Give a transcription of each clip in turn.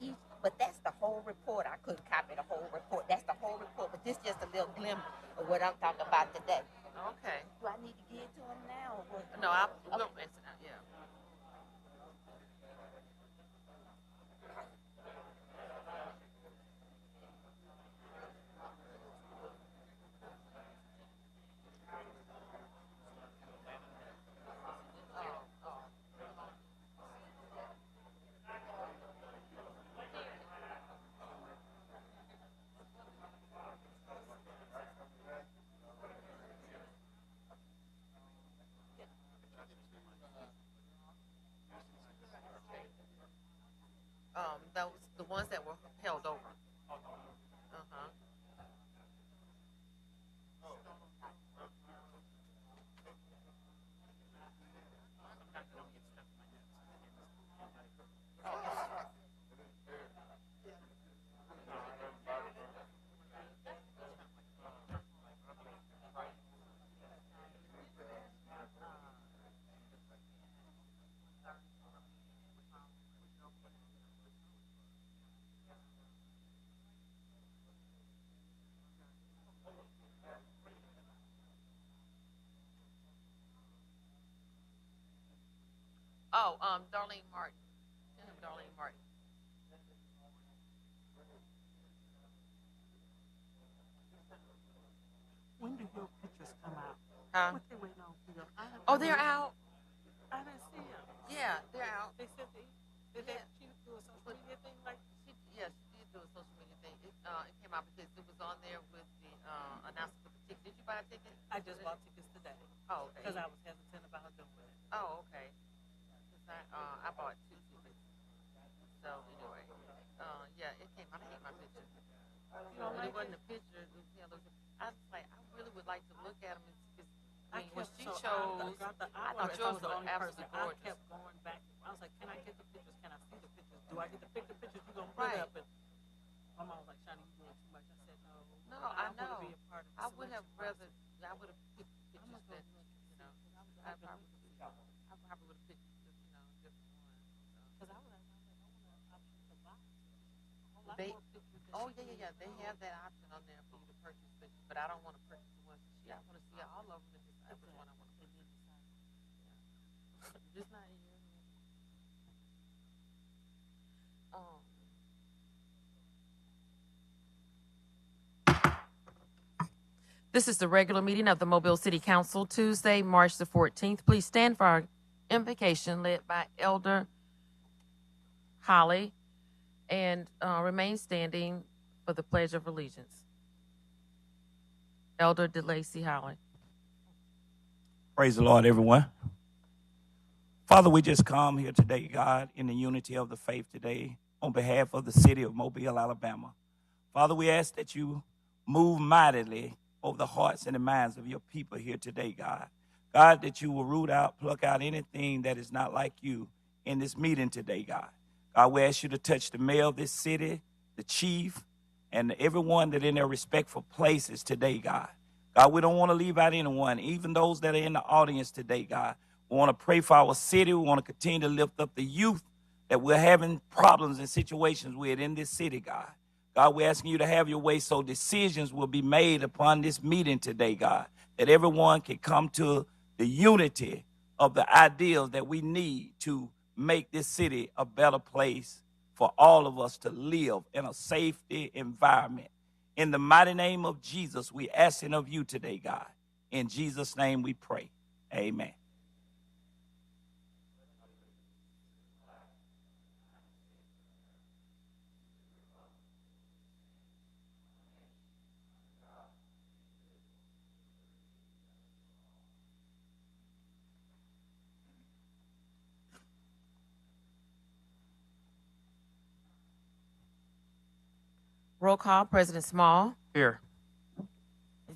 each, but that's the whole report. I couldn't copy the whole report. That's the whole report, but this just a little glimpse of what I'm talking about today. Okay. Do I need to get to them now? Or what? No, we'll answer that. Yeah. Those the ones that were held over. Uh huh. Oh, Darlene Martin. Send him Darlene Martin. When do your pictures come out? Huh? What they waiting on for your? Oh, they're out. I didn't see them. Yeah, they're out. They said she do a social media thing like. Yes, she did do a social media thing. It came out because it was on there with the announcement for the ticket. Did you buy a ticket? I just bought tickets today. Oh, okay. Because I was hesitant about doing it. Oh, okay. Because I bought 2 tickets. So anyway, yeah, it came. I hate my picture. You don't It like wasn't it? a picture. It was, I was like, I really would like to look at them. I When kept she so chose, I thought was yours the were only person. absolutely I gorgeous. kept going back. I was like, can I get the pictures? Can I see the pictures? Do I get to pick the pictures you're gonna put Right. up? And my mom was like, Shani, you doing too much. I said, no. No, I want know. to be a part of the I would have selection rather. process. I would have picked pictures that I probably would have picked different ones. Because I was like, I want an option to buy. A lot They, more pictures than oh she yeah. did. They have that option on there for you to purchase pictures, but I don't want to purchase the ones that she. I want to see all of them and decide which one I want to purchase. Just not in your head. Um, This is the regular meeting of the Mobile City Council, Tuesday, March the 14th. Please stand for our invocation led by Elder Holly and remain standing for the Pledge of Allegiance. Elder DeLacy Holly. Praise the Lord, everyone. Father, we just come here today, God, in the unity of the faith today on behalf of the city of Mobile, Alabama. Father, we ask that you move mightily over the hearts and the minds of your people here today, God. God, that you will root out, pluck out anything that is not like you in this meeting today, God. God, we ask you to touch the mayor of this city, the chief, and everyone that in their respectful places today, God. God, we don't want to leave out anyone, even those that are in the audience today, God. We want to pray for our city. We want to continue to lift up the youth that we're having problems and situations with in this city, God. God, we're asking you to have your way so decisions will be made upon this meeting today, God, that everyone can come to the unity of the ideals that we need to make this city a better place for all of us to live in a safety environment. In the mighty name of Jesus, we asking of you today, God. In Jesus' name we pray. Amen. Roll call, President Small. Here.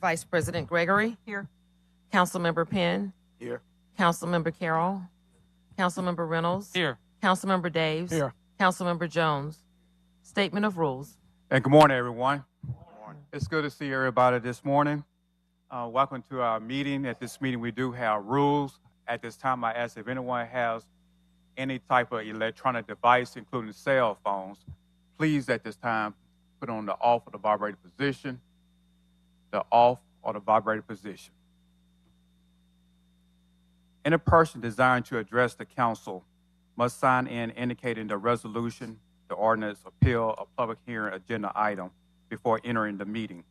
Vice President Gregory. Here. Councilmember Penn. Here. Councilmember Carroll. Councilmember Reynolds. Here. Councilmember Daves. Here. Councilmember Jones. Statement of rules. And good morning, everyone. Good morning. It's good to see everybody this morning. Welcome to our meeting. At this meeting, we do have rules. At this time, I ask if anyone has any type of electronic device, including cell phones, please at this time put on the off or the vibrated position, the off or the vibrated position. Any person desiring to address the council must sign in indicating the resolution, the ordinance, appeal, or public hearing agenda item before entering the meeting.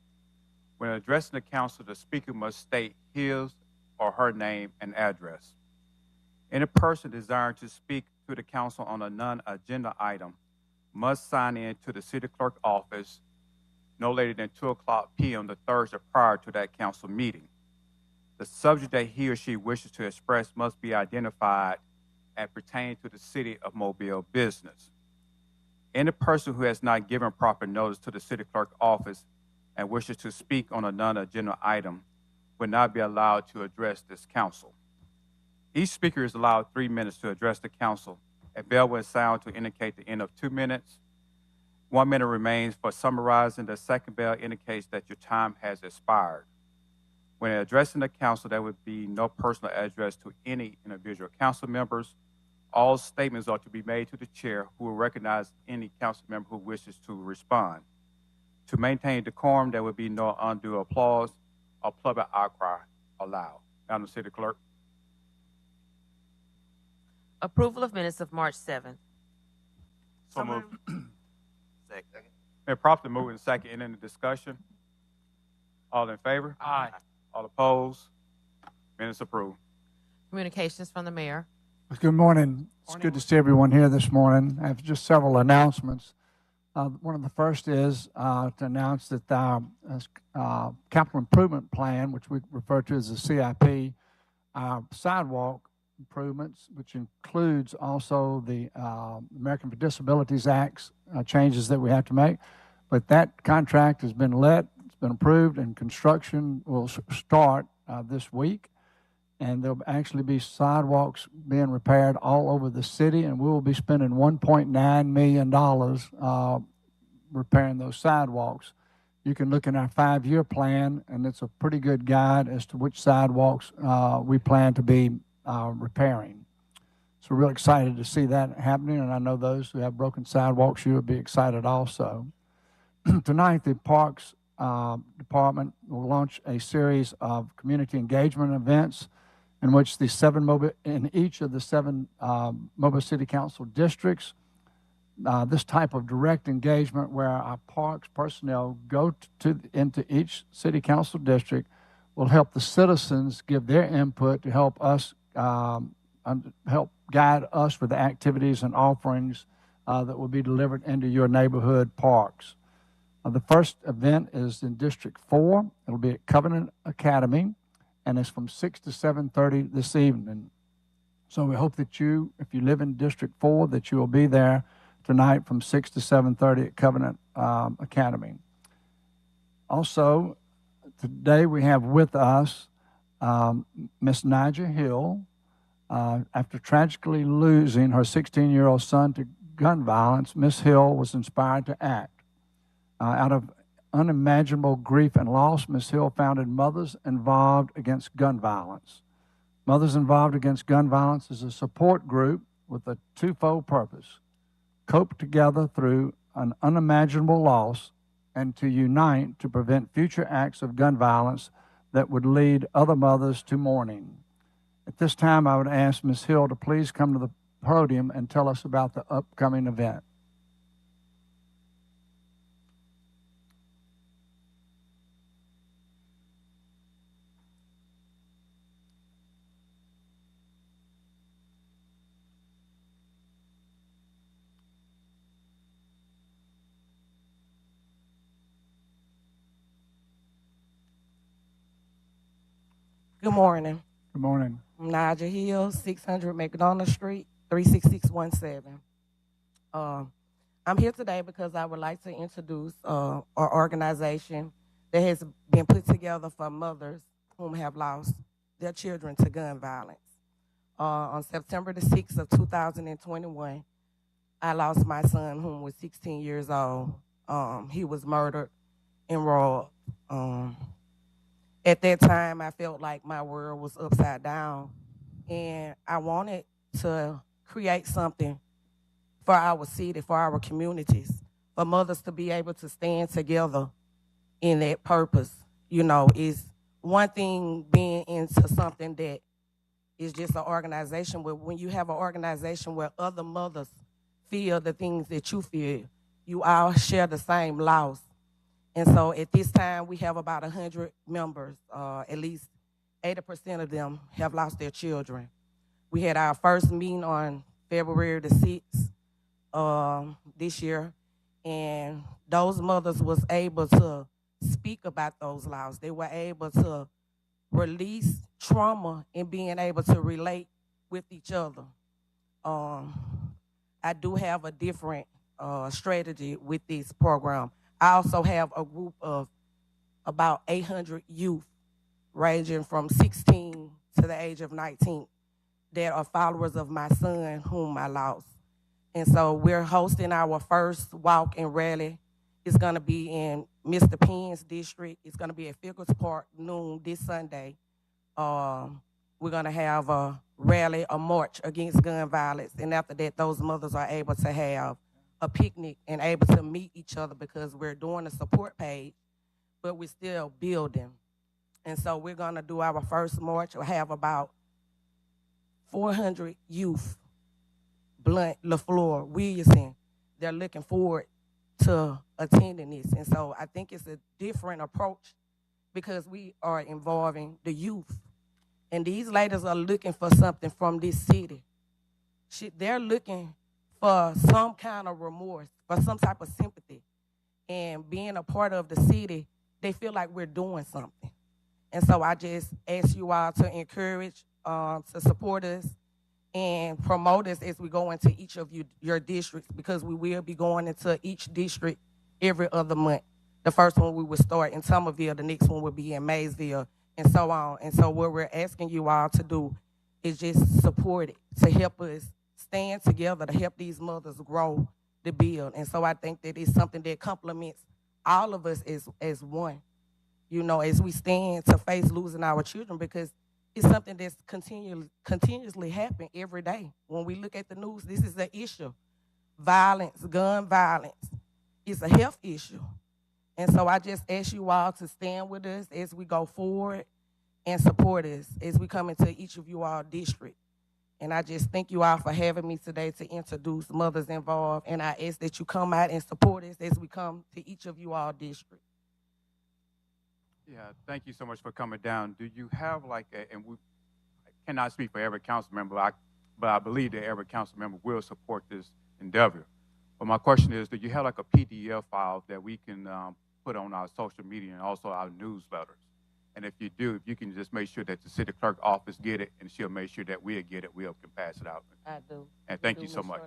When addressing the council, the speaker must state his or her name and address. Any person desiring to speak to the council on a non-agenda item must sign in to the city clerk office no later than 2:00 p.m. the Thursday prior to that council meeting. The subject that he or she wishes to express must be identified and pertain to the city of Mobile business. Any person who has not given proper notice to the city clerk office and wishes to speak on a non-agenda item will not be allowed to address this council. Each speaker is allowed 3 minutes to address the council. A bell will sound to indicate the end of 2 minutes. 1 minute remains for summarizing. The second bell indicates that your time has expired. When addressing the council, there would be no personal address to any individual council members. All statements are to be made to the chair, who will recognize any council member who wishes to respond. To maintain decorum, there will be no undue applause or public outcry allowed. Madam City Clerk. Approval of minutes of March 7th. So moved. Second. Been properly moved and second. Any discussion? All in favor? Aye. All opposed? Minutes approved. Communications from the mayor. Good morning. It's good to see everyone here this morning. I have just several announcements. One of the first is to announce that our capital improvement plan, which we refer to as the CIP, our sidewalk improvements, which includes also the American with Disabilities Act's changes that we have to make. But that contract has been let, it's been approved, and construction will start this week. And there'll actually be sidewalks being repaired all over the city, and we will be spending $1.9 million repairing those sidewalks. You can look in our 5-year plan, and it's a pretty good guide as to which sidewalks we plan to be repairing. So we're real excited to see that happening, and I know those who have broken sidewalks, you will be excited also. Tonight, the Parks Department will launch a series of community engagement events in which in each of the 7 Mobile City Council districts, this type of direct engagement where our parks personnel go into each city council district will help the citizens give their input to help us, help guide us with the activities and offerings that will be delivered into your neighborhood parks. The first event is in District 4. It'll be at Covenant Academy, and it's from 6 to 7:30 this evening. So we hope that you, if you live in District 4, that you will be there tonight from 6 to 7:30 at Covenant Academy. Also, today we have with us Miss Naja Hill. After tragically losing her 16-year-old son to gun violence, Miss Hill was inspired to act. Out of unimaginable grief and loss, Ms. Hill founded Mothers Involved Against Gun Violence. Mothers Involved Against Gun Violence is a support group with a twofold purpose: cope together through an unimaginable loss and to unite to prevent future acts of gun violence that would lead other mothers to mourning. At this time, I would ask Ms. Hill to please come to the podium and tell us about the upcoming event. Good morning. Good morning. I'm Naja Hill, 600 McDonough Street, 36617. I'm here today because I would like to introduce our organization that has been put together for mothers whom have lost their children to gun violence. On September the 6th of 2021, I lost my son, whom was 16 years old. He was murdered and robbed. At that time, I felt like my world was upside down, and I wanted to create something for our city, for our communities, for mothers to be able to stand together in that purpose. You know, is one thing being into something that is just an organization where when you have an organization where other mothers feel the things that you feel, you all share the same loss. And so at this time, we have about 100 members. At least 80% of them have lost their children. We had our first meeting on February the 6th this year, and those mothers was able to speak about those losses. They were able to release trauma and being able to relate with each other. I do have a different strategy with this program. I also have a group of about 800 youth ranging from 16 to the age of 19 that are followers of my son whom I lost. And so we're hosting our first walk and rally. It's gonna be in Mr. Penn's district. It's gonna be at Fickles Park noon this Sunday. We're gonna have a rally, a march against gun violence. And after that, those mothers are able to have a picnic and able to meet each other because we're doing a support page, but we're still building. And so we're gonna do our first march. We'll have about 400 youth, Blunt, LaFleur, Williamson. They're looking forward to attending this. And so I think it's a different approach because we are involving the youth. And these ladies are looking for something from this city. They're looking for some kind of remorse, for some type of sympathy. And being a part of the city, they feel like we're doing something. And so I just ask you all to encourage, to support us and promote us as we go into each of your districts, because we will be going into each district every other month. The first one we will start in Somerville, the next one will be in Maysville, and so on. And so what we're asking you all to do is just support it, to help us stand together, to help these mothers grow, to build. And so I think that it's something that complements all of us as one, you know, as we stand to face losing our children, because it's something that's continuously happening every day. When we look at the news, this is an issue. Violence, gun violence, it's a health issue. And so I just ask you all to stand with us as we go forward and support us as we come into each of you all district. And I just thank you all for having me today to introduce Mothers Involved. And I ask that you come out and support us as we come to each of you all district. Yeah, thank you so much for coming down. Do you have like and I cannot speak for every council member, but I believe that every council member will support this endeavor. But my question is, do you have like a PDF file that we can put on our social media and also our newsletters? And if you do, if you can just make sure that the city clerk office get it, and she'll make sure that we'll get it, we can pass it out. I do. And thank you so much.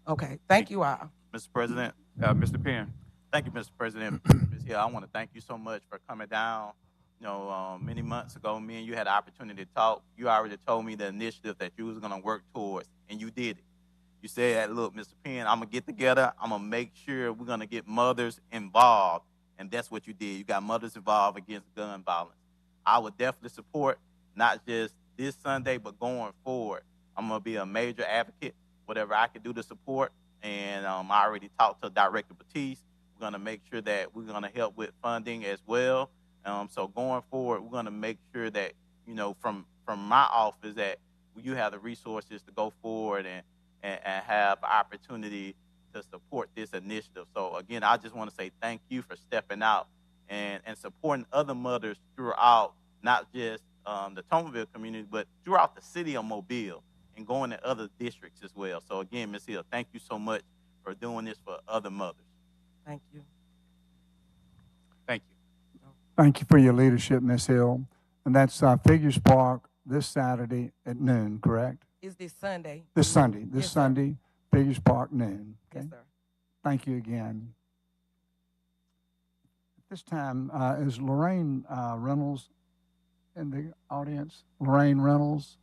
Okay, thank you all. Mr. President. Mr. Penn. Thank you, Mr. President. Ms. Hill, I want to thank you so much for coming down. You know, many months ago, me and you had the opportunity to talk. You already told me the initiative that you was going to work towards, and you did it. You said, look, Mr. Penn, I'm going to get together. I'm going to make sure we're going to get mothers involved, and that's what you did. You got mothers involved against gun violence. I would definitely support, not just this Sunday, but going forward. I'm going to be a major advocate, whatever I can do to support, and I already talked to Director Batiste. We're going to make sure that we're going to help with funding as well. So going forward, we're going to make sure that, you know, from my office that you have the resources to go forward and have opportunity to support this initiative. So again, I just want to say thank you for stepping out and supporting other mothers throughout, not just the Thomasville community, but throughout the city of Mobile and going to other districts as well. So again, Ms. Hill, thank you so much for doing this for other mothers. Thank you. Thank you. Thank you for your leadership, Ms. Hill. And that's Figures Park this Saturday at noon, correct? It's this Sunday. This Sunday. This Yes, sir. Sunday, Figures Park, noon. Okay? Yes, sir. Thank you again. At this time, is Lorraine Reynolds in the audience? Lorraine Reynolds?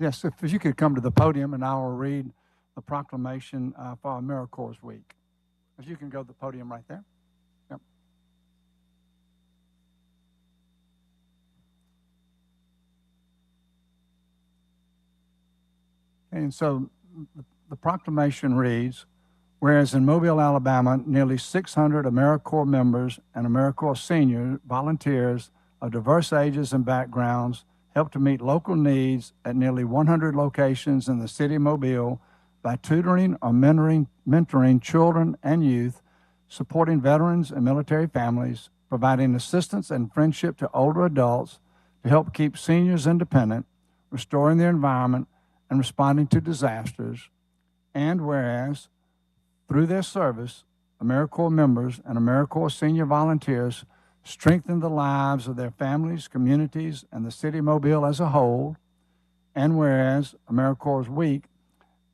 Yes, if you could come to the podium and I will read the proclamation for AmeriCorps Week. If you can go to the podium right there. Yep. And so the proclamation reads, Whereas in Mobile, Alabama, nearly 600 AmeriCorps members and AmeriCorps senior volunteers of diverse ages and backgrounds help to meet local needs at nearly 100 locations in the city of Mobile by tutoring or mentoring children and youth, supporting veterans and military families, providing assistance and friendship to older adults to help keep seniors independent, restoring their environment, and responding to disasters. And whereas, through their service, AmeriCorps members and AmeriCorps senior volunteers strengthen the lives of their families, communities, and the city of Mobile as a whole. And whereas AmeriCorps Week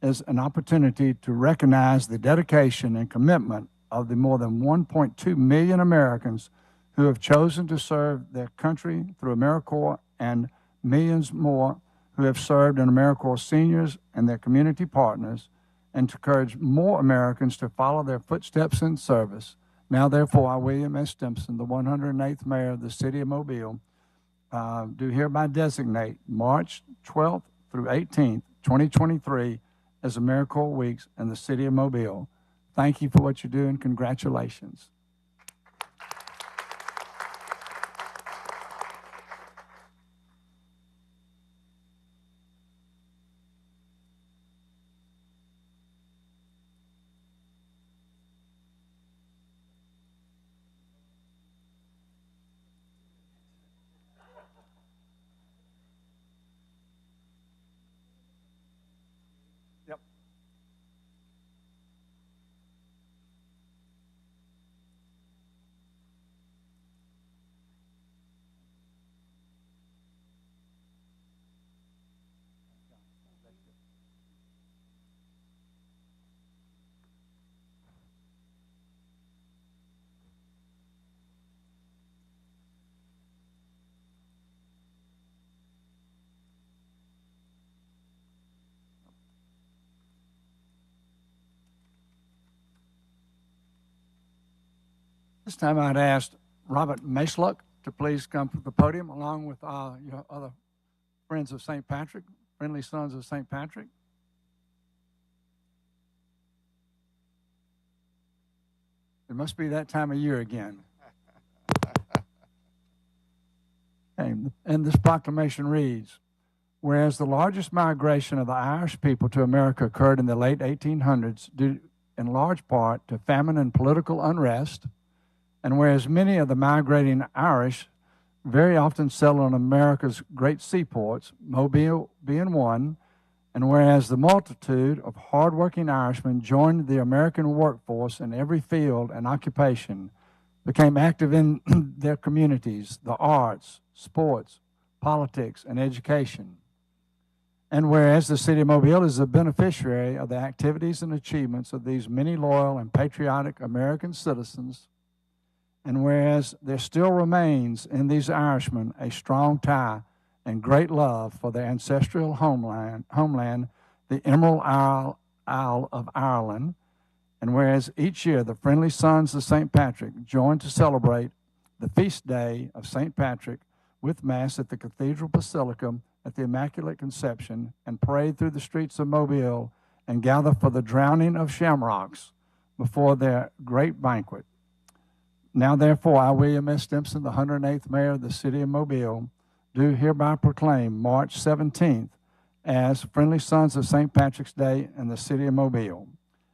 is an opportunity to recognize the dedication and commitment of the more than 1.2 million Americans who have chosen to serve their country through AmeriCorps, and millions more who have served in AmeriCorps seniors and their community partners, and to encourage more Americans to follow their footsteps in service. Now, therefore, I, William S. Stimson, the 108th Mayor of the City of Mobile, do hereby designate March 12th through 18th, 2023, as AmeriCorps Weeks in the City of Mobile. Thank you for what you do, and congratulations. Yep. This time I'd asked Robert Maysluck to please come to the podium along with your other friends of St. Patrick, Friendly Sons of St. Patrick. It must be that time of year again. And this proclamation reads, whereas the largest migration of the Irish people to America occurred in the late 1800s due in large part to famine and political unrest, and whereas many of the migrating Irish very often settle on America's great seaports, Mobile being one, and whereas the multitude of hardworking Irishmen joined the American workforce in every field and occupation, became active in their communities, the arts, sports, politics, and education. And whereas the city of Mobile is a beneficiary of the activities and achievements of these many loyal and patriotic American citizens, and whereas there still remains in these Irishmen a strong tie and great love for their ancestral homeland, the Emerald Isle of Ireland, and whereas each year the Friendly Sons of St. Patrick join to celebrate the feast day of St. Patrick with Mass at the Cathedral Basilica at the Immaculate Conception, and parade through the streets of Mobile and gather for the drowning of shamrocks before their great banquet. Now, therefore, I, William S. Stimson, the 108th Mayor of the City of Mobile, do hereby proclaim March 17th as Friendly Sons of St. Patrick's Day in the City of Mobile,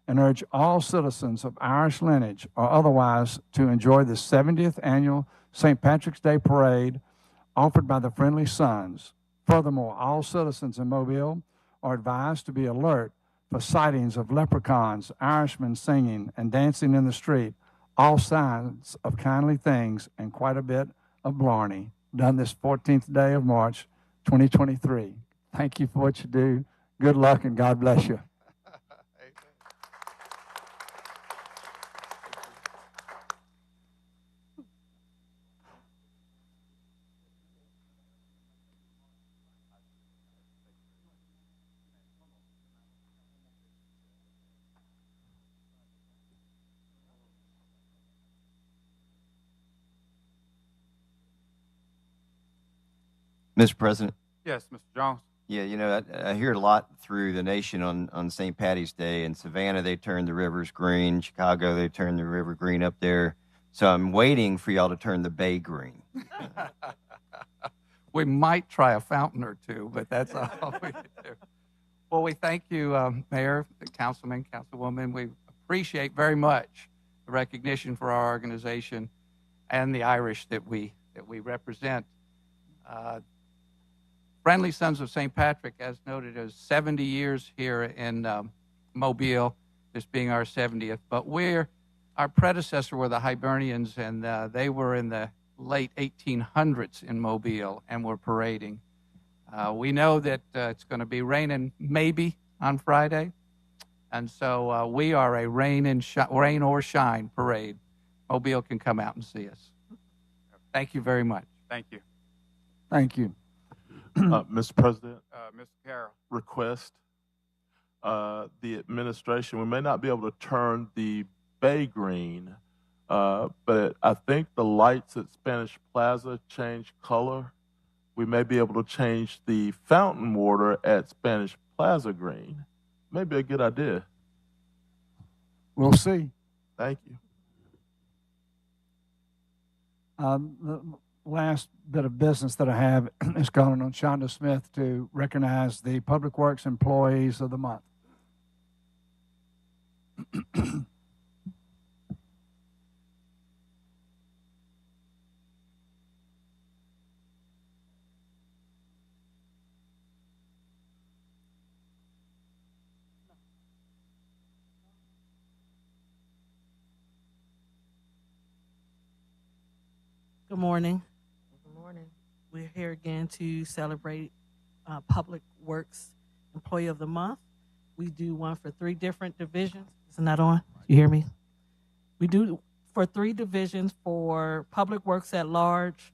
and urge all citizens of Irish lineage or otherwise to enjoy the 70th Annual St. Patrick's Day Parade offered by the Friendly Sons. Furthermore, all citizens in Mobile are advised to be alert for sightings of leprechauns, Irishmen singing and dancing in the street, all signs of kindly things, and quite a bit of blarney, done this 14th day of March, 2023. Thank you for what you do. Good luck, and God bless you. Mr. President, Yes, Mr. Jones. Yeah, I hear it a lot through the nation on St. Patty's Day. In Savannah, they turn the rivers green. Chicago, they turn the river green up there. So I'm waiting for y'all to turn the bay green. We might try a fountain or two, but that's all we can do. Well, we thank you, Mayor, Councilman, Councilwoman. We appreciate very much the recognition for our organization and the Irish that we represent. Friendly Sons of St. Patrick, as noted, is 70 years here in Mobile, this being our 70th. But our predecessor were the Hibernians, and they were in the late 1800s in Mobile and were parading. We know that it's going to be raining maybe on Friday, and so we are a rain or shine parade. Mobile can come out and see us. Thank you very much. Thank you. Thank you. Mr. President, Mr. Carroll. request the administration. We may not be able to turn the bay green, but I think the lights at Spanish Plaza change color. We may be able to change the fountain water at Spanish Plaza green. Maybe a good idea. We'll see. Thank you. The last bit of business that I have is calling on Shonda Smith to recognize the Public Works Employees of the Month. Good morning. Good morning. We're here again to celebrate Public Works Employee of the Month. We do one for 3 different divisions. Isn't that on? You hear me? We do for 3 divisions for Public Works at Large,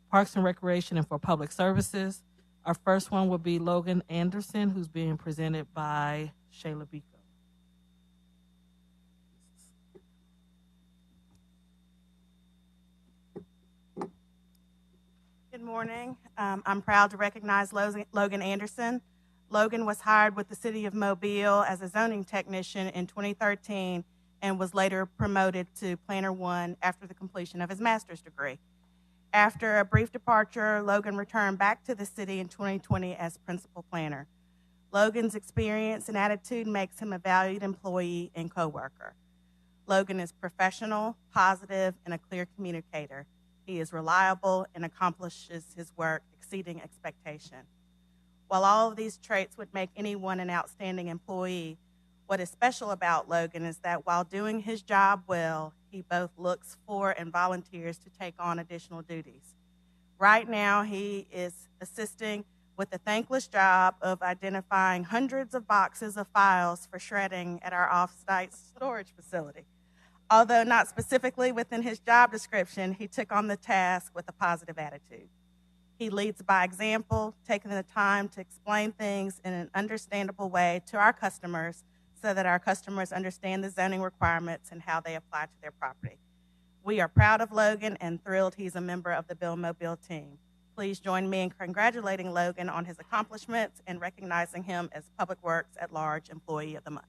Parks and Recreation, and for Public Services. Our first one will be Logan Anderson, who's being presented by Shayla Biko. Good morning. I'm proud to recognize Logan Anderson. Logan was hired with the City of Mobile as a zoning technician in 2013 and was later promoted to Planner 1 after the completion of his master's degree. After a brief departure, Logan returned back to the city in 2020 as principal planner. Logan's experience and attitude makes him a valued employee and coworker. Logan is professional, positive, and a clear communicator. He is reliable and accomplishes his work exceeding expectation. While all of these traits would make anyone an outstanding employee, what is special about Logan is that while doing his job well, he both looks for and volunteers to take on additional duties. Right now, he is assisting with the thankless job of identifying hundreds of boxes of files for shredding at our off-site storage facility. Although not specifically within his job description, he took on the task with a positive attitude. He leads by example, taking the time to explain things in an understandable way to our customers so that our customers understand the zoning requirements and how they apply to their property. We are proud of Logan and thrilled he's a member of the Build Mobile team. Please join me in congratulating Logan on his accomplishments and recognizing him as Public Works at Large Employee of the Month.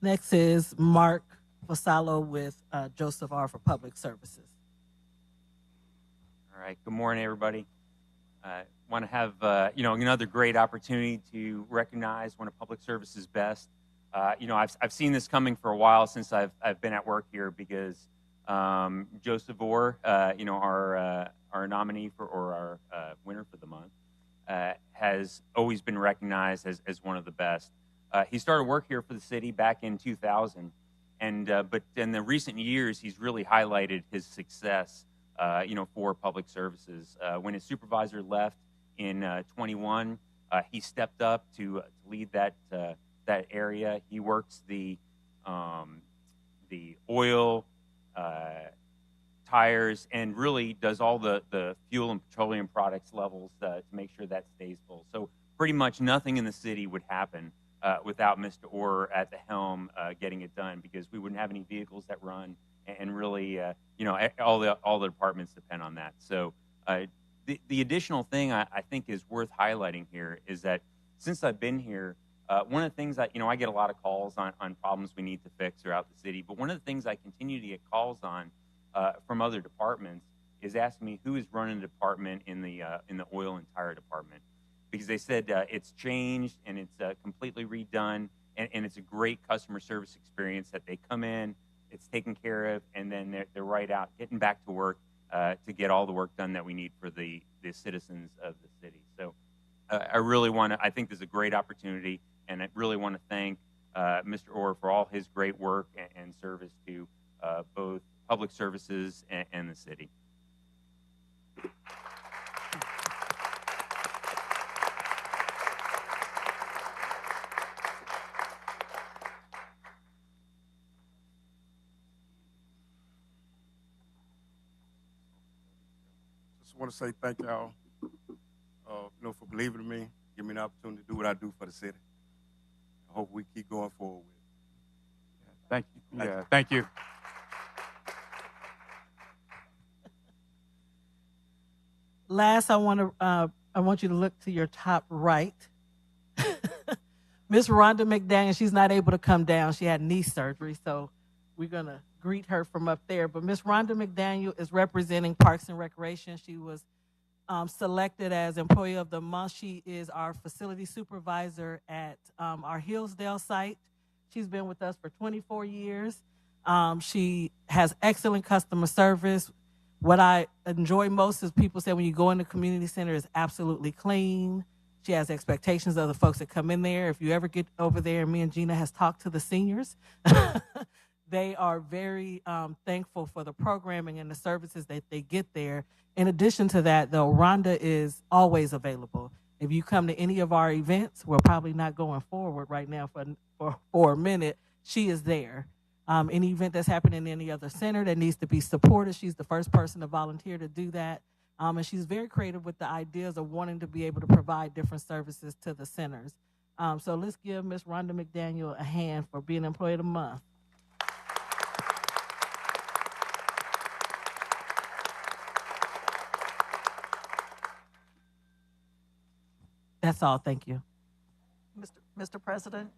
Next is Mark Vassallo with Joseph R. for Public Services. All right. Good morning, everybody. Want to have another great opportunity to recognize one of Public Services' best. I've seen this coming for a while since I've been at work here because Joseph Orr, our nominee or our winner for the month, has always been recognized as one of the best. He started work here for the city back in 2000, but in the recent years, he's really highlighted his success, for Public Services. When his supervisor left in 21, he stepped up to lead that area. He works the the oil, tires, and really does all the fuel and petroleum products levels to make sure that stays full. So pretty much nothing in the city would happen without Mr. Orr at the helm getting it done, because we wouldn't have any vehicles that run, and really, all the departments depend on that. So the additional thing I think is worth highlighting here is that since I've been here, one of the things I get a lot of calls on problems we need to fix throughout the city, but one of the things I continue to get calls on from other departments is asking me who is running the department in the oil and tire department, because they said it's changed and it's completely redone, and it's a great customer service experience that they come in, it's taken care of, and then they're right out getting back to work to get all the work done that we need for the citizens of the city. So I think this is a great opportunity, and I really want to thank Mr. Orr for all his great work and service to both public services and the city. Just want to say thank y'all, for believing in me, give me an opportunity to do what I do for the city. I hope we keep going forward with it. Thank you. Yeah, thank you. Last, I want you to look to your top right. Miss Rhonda McDaniel, she's not able to come down. She had knee surgery, so we're going to greet her from up there. But Miss Rhonda McDaniel is representing Parks and Recreation. She was selected as Employee of the Month. She is our facility supervisor at our Hillsdale site. She's been with us for 24 years. She has excellent customer service. What I enjoy most is people say when you go in the community center, it's absolutely clean. She has expectations of the folks that come in there. If you ever get over there, me and Gina has talked to the seniors. They are very thankful for the programming and the services that they get there. In addition to that, though, Rhonda is always available. If you come to any of our events, we're probably not going forward right now for a minute. She is there. Any event that's happening in any other center that needs to be supported, she's the first person to volunteer to do that. And she's very creative with the ideas of wanting to be able to provide different services to the centers. So let's give Ms. Rhonda McDaniel a hand for being Employee of the Month. That's all. Thank you. Mr. President.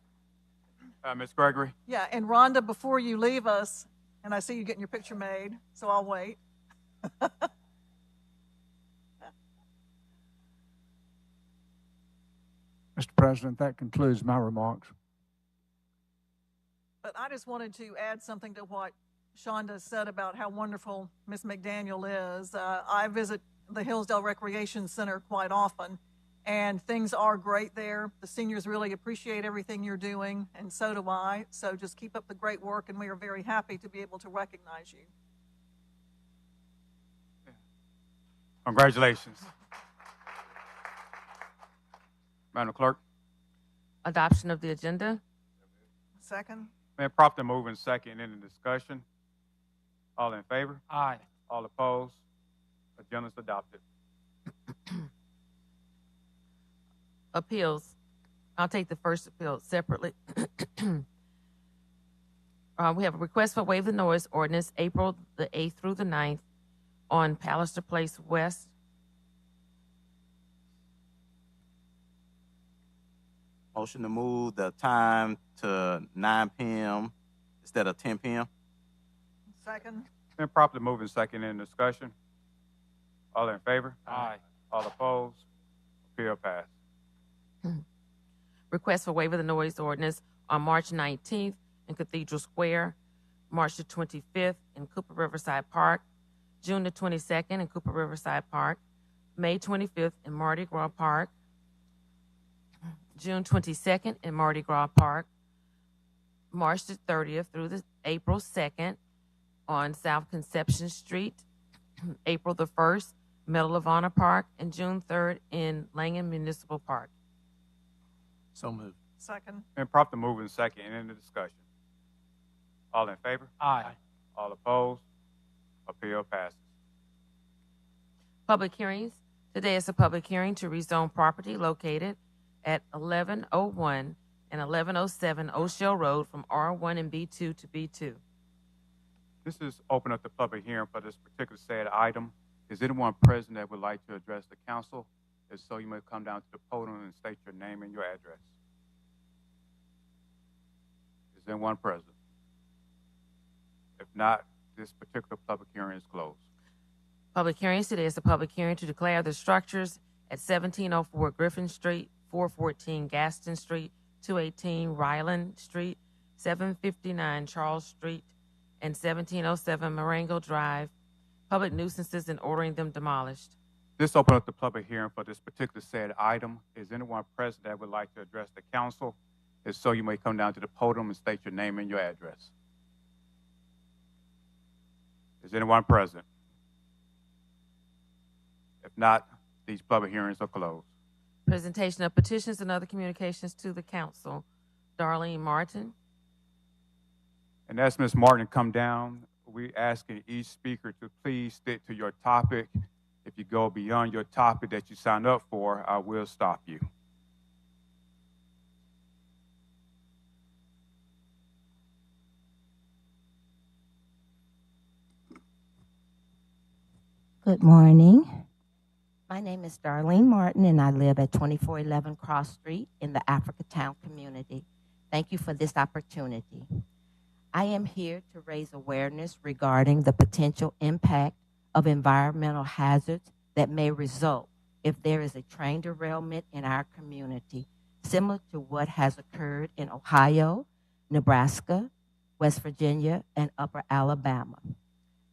Ms. Gregory. Yeah, and Rhonda, before you leave us, and I see you getting your picture made, so I'll wait. Mr. President, that concludes my remarks. But I just wanted to add something to what Shonda said about how wonderful Ms. McDaniel is. I visit the Hillsdale Recreation Center quite often, and things are great there. The seniors really appreciate everything you're doing, and so do I. So just keep up the great work, and we are very happy to be able to recognize you. Congratulations. Madam Clerk. Adoption of the agenda. Second. Been properly moving second in the discussion. All in favor? Aye. All opposed? Agenda is adopted. Appeals. I'll take the first appeal separately. We have a request for waive the noise ordinance April the 8th through the 9th on Palliser Place West. Motion to move the time to 9 p.m. instead of 10 p.m. Second. Been properly moving second in discussion. All in favor? Aye. All opposed? Appeal passed. Request for waiver of the noise ordinance on March 19th in Cathedral Square, March the 25th in Cooper Riverside Park, June the 22nd in Cooper Riverside Park, May 25th in Mardi Gras Park, June 22nd in Mardi Gras Park, March the 30th through the April 2nd on South Conception Street, April the 1st, Medal of Honor Park, and June 3rd in Langham Municipal Park. So moved. Second. Been properly moving second in the discussion. All in favor? Aye. All opposed? Appeal passes. Public hearings. Today is a public hearing to rezone property located at 1101 and 1107 O'Shell Road from R1 and B2 to B2. This is open up the public hearing for this particular said item. Is anyone present that would like to address the council? If so, you may come down to the podium and state your name and your address. Is anyone present? If not, this particular public hearing is closed. Public hearings. Today is a public hearing to declare the structures at 1704 Griffin Street, 414 Gaston Street, 218 Ryland Street, 759 Charles Street, and 1707 Marengo Drive, public nuisances and ordering them demolished. This open up the public hearing for this particular said item. Is anyone present that would like to address the council? If so, you may come down to the podium and state your name and your address. Is anyone present? If not, these public hearings are closed. Presentation of petitions and other communications to the council. Darlene Martin. And as Ms. Martin come down, we asking each speaker to please stick to your topic. If you go beyond your topic that you signed up for, I will stop you. Good morning. My name is Darlene Martin, and I live at 2411 Cross Street in the Africatown community. Thank you for this opportunity. I am here to raise awareness regarding the potential impact of environmental hazards that may result if there is a train derailment in our community, similar to what has occurred in Ohio, Nebraska, West Virginia, and Upper Alabama.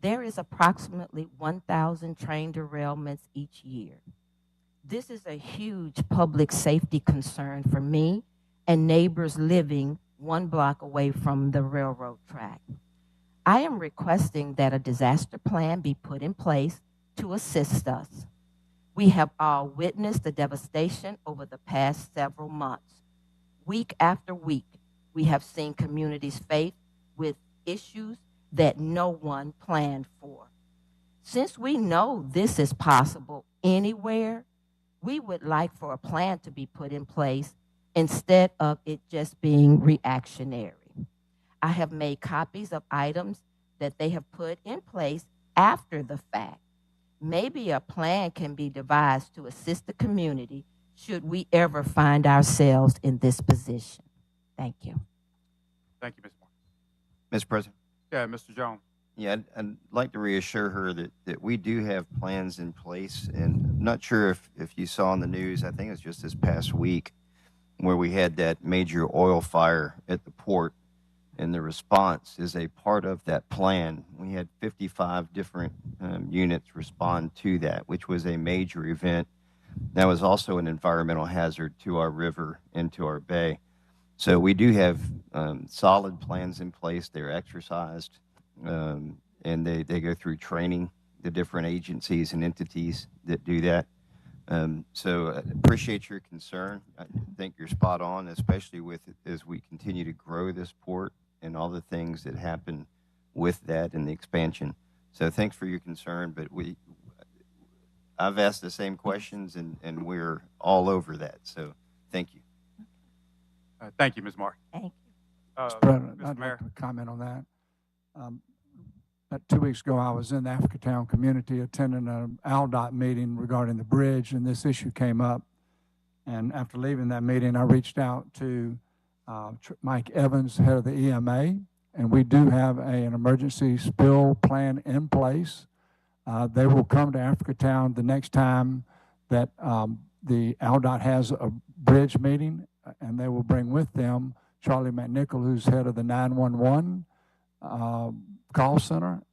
There is approximately 1,000 train derailments each year. This is a huge public safety concern for me and neighbors living 1 block away from the railroad track. I am requesting that a disaster plan be put in place to assist us. We have all witnessed the devastation over the past several months. Week after week, we have seen communities faced with issues that no one planned for. Since we know this is possible anywhere, we would like for a plan to be put in place instead of it just being reactionary. I have made copies of items that they have put in place after the fact. Maybe a plan can be devised to assist the community should we ever find ourselves in this position. Thank you. Thank you, Ms. Martin. Mr. President. Yeah, Mr. Jones. Yeah, I'd like to reassure her that we do have plans in place. And I'm not sure if you saw in the news, I think it was just this past week, where we had that major oil fire at the port. And the response is a part of that plan. We had 55 different units respond to that, which was a major event. That was also an environmental hazard to our river and to our bay. So we do have solid plans in place. They're exercised, and they go through training, the different agencies and entities that do that. So I appreciate your concern. I think you're spot on, especially with as we continue to grow this port and all the things that happen with that and the expansion. So thanks for your concern, but I've asked the same questions, and we're all over that. So thank you. Thank you, Ms. Martin. Thank you. Mr. President, Mr. I'd Mayor. like to comment on that. About 2 weeks ago, I was in the Africatown community attending an ALDOT meeting regarding the bridge, and this issue came up. And after leaving that meeting, I reached out to Mike Evans, head of the EMA, and we do have an emergency spill plan in place. They will come to Africatown the next time that the ALDOT has a bridge meeting, and they will bring with them Charlie McNichol, who's head of the 911 call center.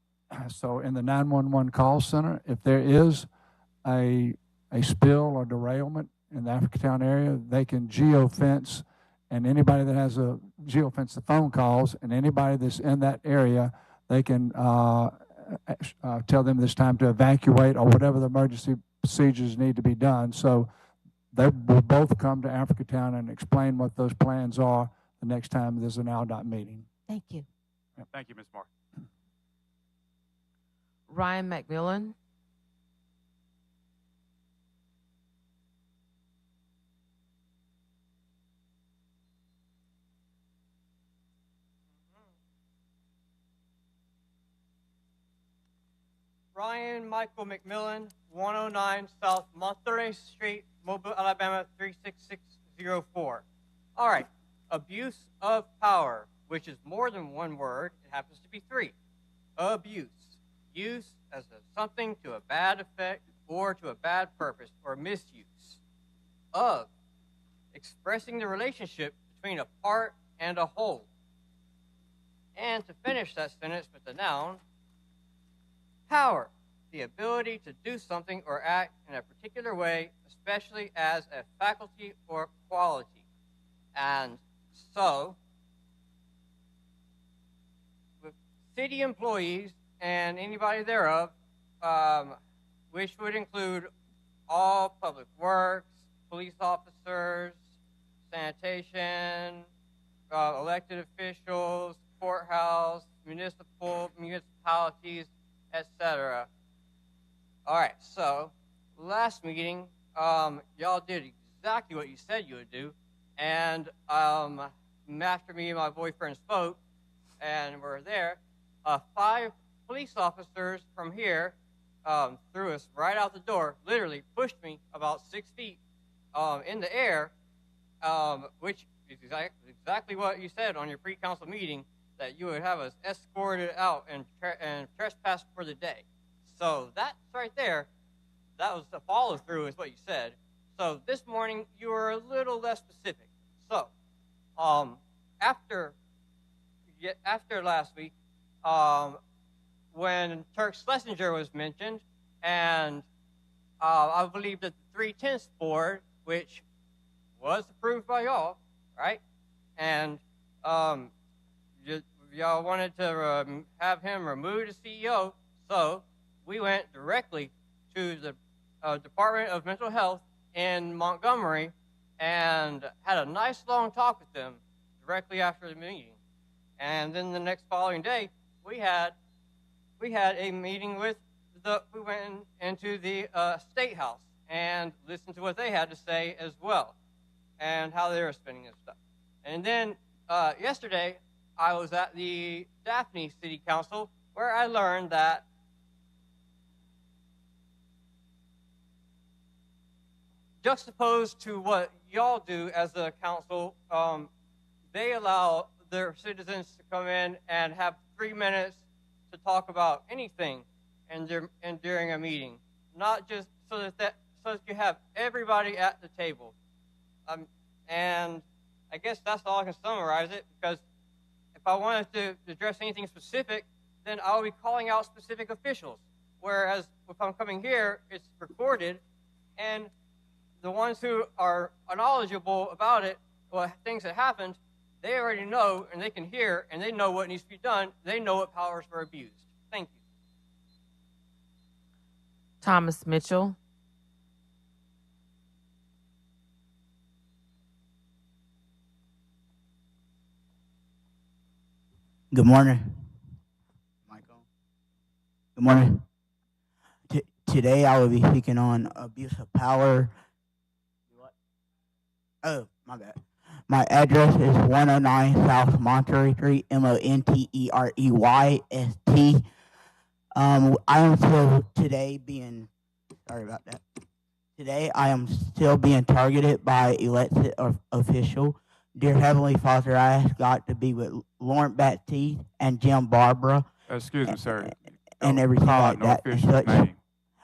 So in the 911 call center, if there is a spill or derailment in the Africatown area, they can geofence, and anybody that has a geofence the phone calls, and anybody that's in that area, they can tell them it's time to evacuate or whatever the emergency procedures need to be done. So they will both come to Africatown and explain what those plans are the next time there's an ALDOT meeting. Thank you. Thank you, Ms. Martin. Ryan McMillan. Ryan Michael McMillan, 109 South Monterey Street, Mobile, Alabama 36604. All right, abuse of power, which is more than one word. It happens to be three. Abuse, use as something to a bad effect or to a bad purpose, or misuse. Of, expressing the relationship between a part and a whole. And to finish that sentence with the noun, power, the ability to do something or act in a particular way, especially as a faculty or quality. And so, with city employees and anybody thereof, which would include all public works, police officers, sanitation, elected officials, courthouse, municipalities, etc. All right, so last meeting, y'all did exactly what you said you would do, and after me and my boyfriend spoke, and we're there, 5 police officers from here threw us right out the door, literally pushed me about 6 feet in the air, which is exactly what you said on your pre-council meeting, that you would have us escorted out and trespassed for the day. So that's right there. That was the follow-through is what you said. So this morning, you were a little less specific. So after last week, when Turk Schlesinger was mentioned, and I believe that the 310th board, which was approved by y'all, right? And y'all wanted to have him remove the CEO, so we went directly to the Department of Mental Health in Montgomery and had a nice long talk with them directly after the meeting. And then the next following day, we had a meeting with we went into the State House and listened to what they had to say as well, and how they were spending this stuff. And then yesterday, I was at the Daphne City Council, where I learned that juxtaposed to what y'all do as a council, they allow their citizens to come in and have 3 minutes to talk about anything and during a meeting, not just so that you have everybody at the table. And I guess that's all I can summarize it, because if I wanted to address anything specific, then I'll be calling out specific officials. Whereas if I'm coming here, it's recorded, and the ones who are knowledgeable about it, well, things that happened, they already know, and they can hear, and they know what needs to be done. They know what powers were abused. Thank you. Thomas Mitchell. Good morning. Michael. Good morning. Today I will be speaking on abuse of power. Oh, my bad. My address is 109 South Monterey Street, Montereyst. I am still today being, sorry about that. Today I am still being targeted by elected official. Dear Heavenly Father, I ask God to be with Lauren Baptiste and Jim Barbara. Excuse me, sir. And everything like no that. official name.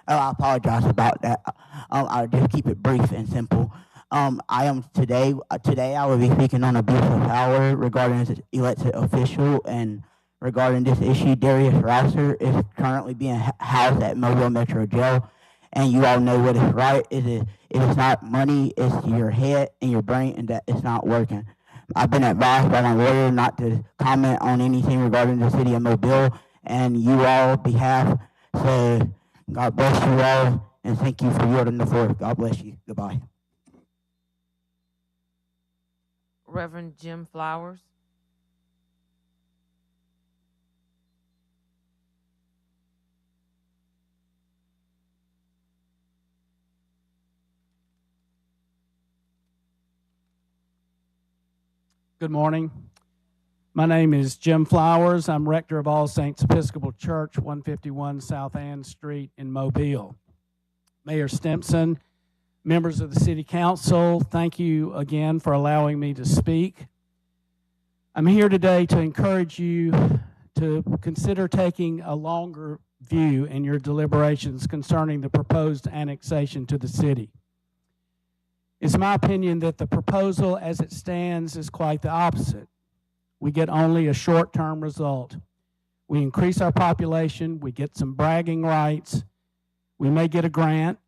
Oh, I apologize about that. I'll just keep it brief and simple. I am today I will be speaking on abuse of power regarding this elected official, and regarding this issue. Darius Rouser is currently being housed at Mobile Metro Jail, and you all know what is right. It is not money, it's your head and your brain, and that it's not working. I've been advised by my lawyer not to comment on anything regarding the city of Mobile and you all behalf. So God bless you all, and thank you for yielding the floor. God bless you. Goodbye. Reverend Jim Flowers. Good morning. My name is Jim Flowers. I'm rector of All Saints Episcopal Church, 151 South Ann Street in Mobile. Mayor Stimson, members of the City Council, thank you again for allowing me to speak. I'm here today to encourage you to consider taking a longer view in your deliberations concerning the proposed annexation to the city. It's my opinion that the proposal as it stands is quite the opposite. We get only a short-term result. We increase our population, we get some bragging rights, we may get a grant,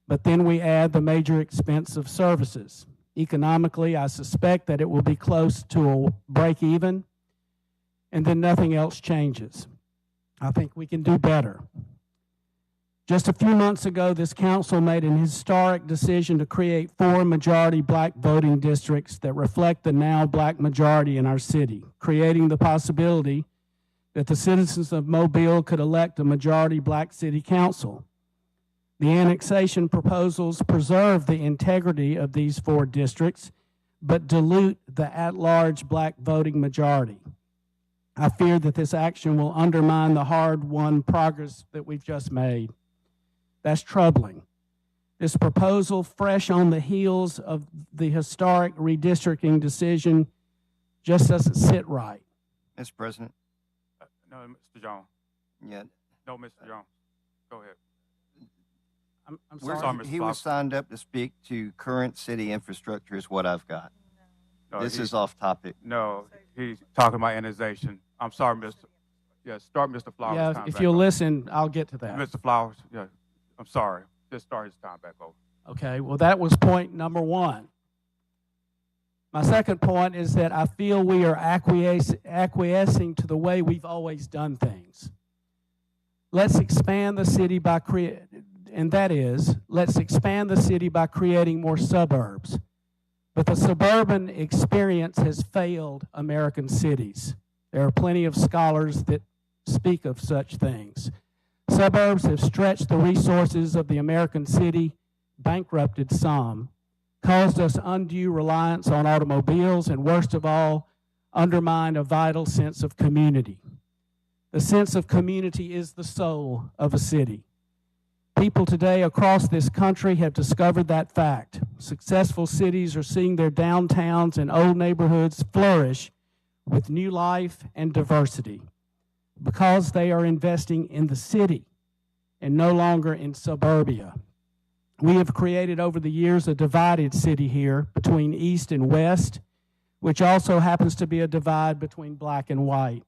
but then we add the major expense of services. Economically, I suspect that it will be close to a break even, and then nothing else changes. I think we can do better. Just a few months ago, this council made an historic decision to create 4 majority black voting districts that reflect the now black majority in our city, creating the possibility that the citizens of Mobile could elect a majority black city council. The annexation proposals preserve the integrity of these 4 districts, but dilute the at-large black voting majority. I fear that this action will undermine the hard-won progress that we've just made. That's troubling. This proposal, fresh on the heels of the historic redistricting decision, just doesn't sit right. Mr. President? No, Mr. Jones. Yeah. No, Mr. Jones. Go ahead. I'm Sorry, Mr. he was signed up to speak to current city infrastructure is what I've got. No, this is off topic. No, he's talking about annexation. I'm sorry, Mr. Yeah, start Mr. Flowers' Yeah, time if back you'll over. listen, I'll get to that. Mr. Flowers, yeah, I'm sorry. Just start his time back over. Okay, well, that was point number 1. My second point is that I feel we are acquiescing to the way we've always done things. Let's expand the city by let's expand the city by creating more suburbs. But the suburban experience has failed American cities. There are plenty of scholars that speak of such things. Suburbs have stretched the resources of the American city, bankrupted some, caused us undue reliance on automobiles, and worst of all, undermined a vital sense of community. The sense of community is the soul of a city. People today across this country have discovered that fact. Successful cities are seeing their downtowns and old neighborhoods flourish with new life and diversity because they are investing in the city and no longer in suburbia. We have created over the years a divided city here between East and West, which also happens to be a divide between black and white.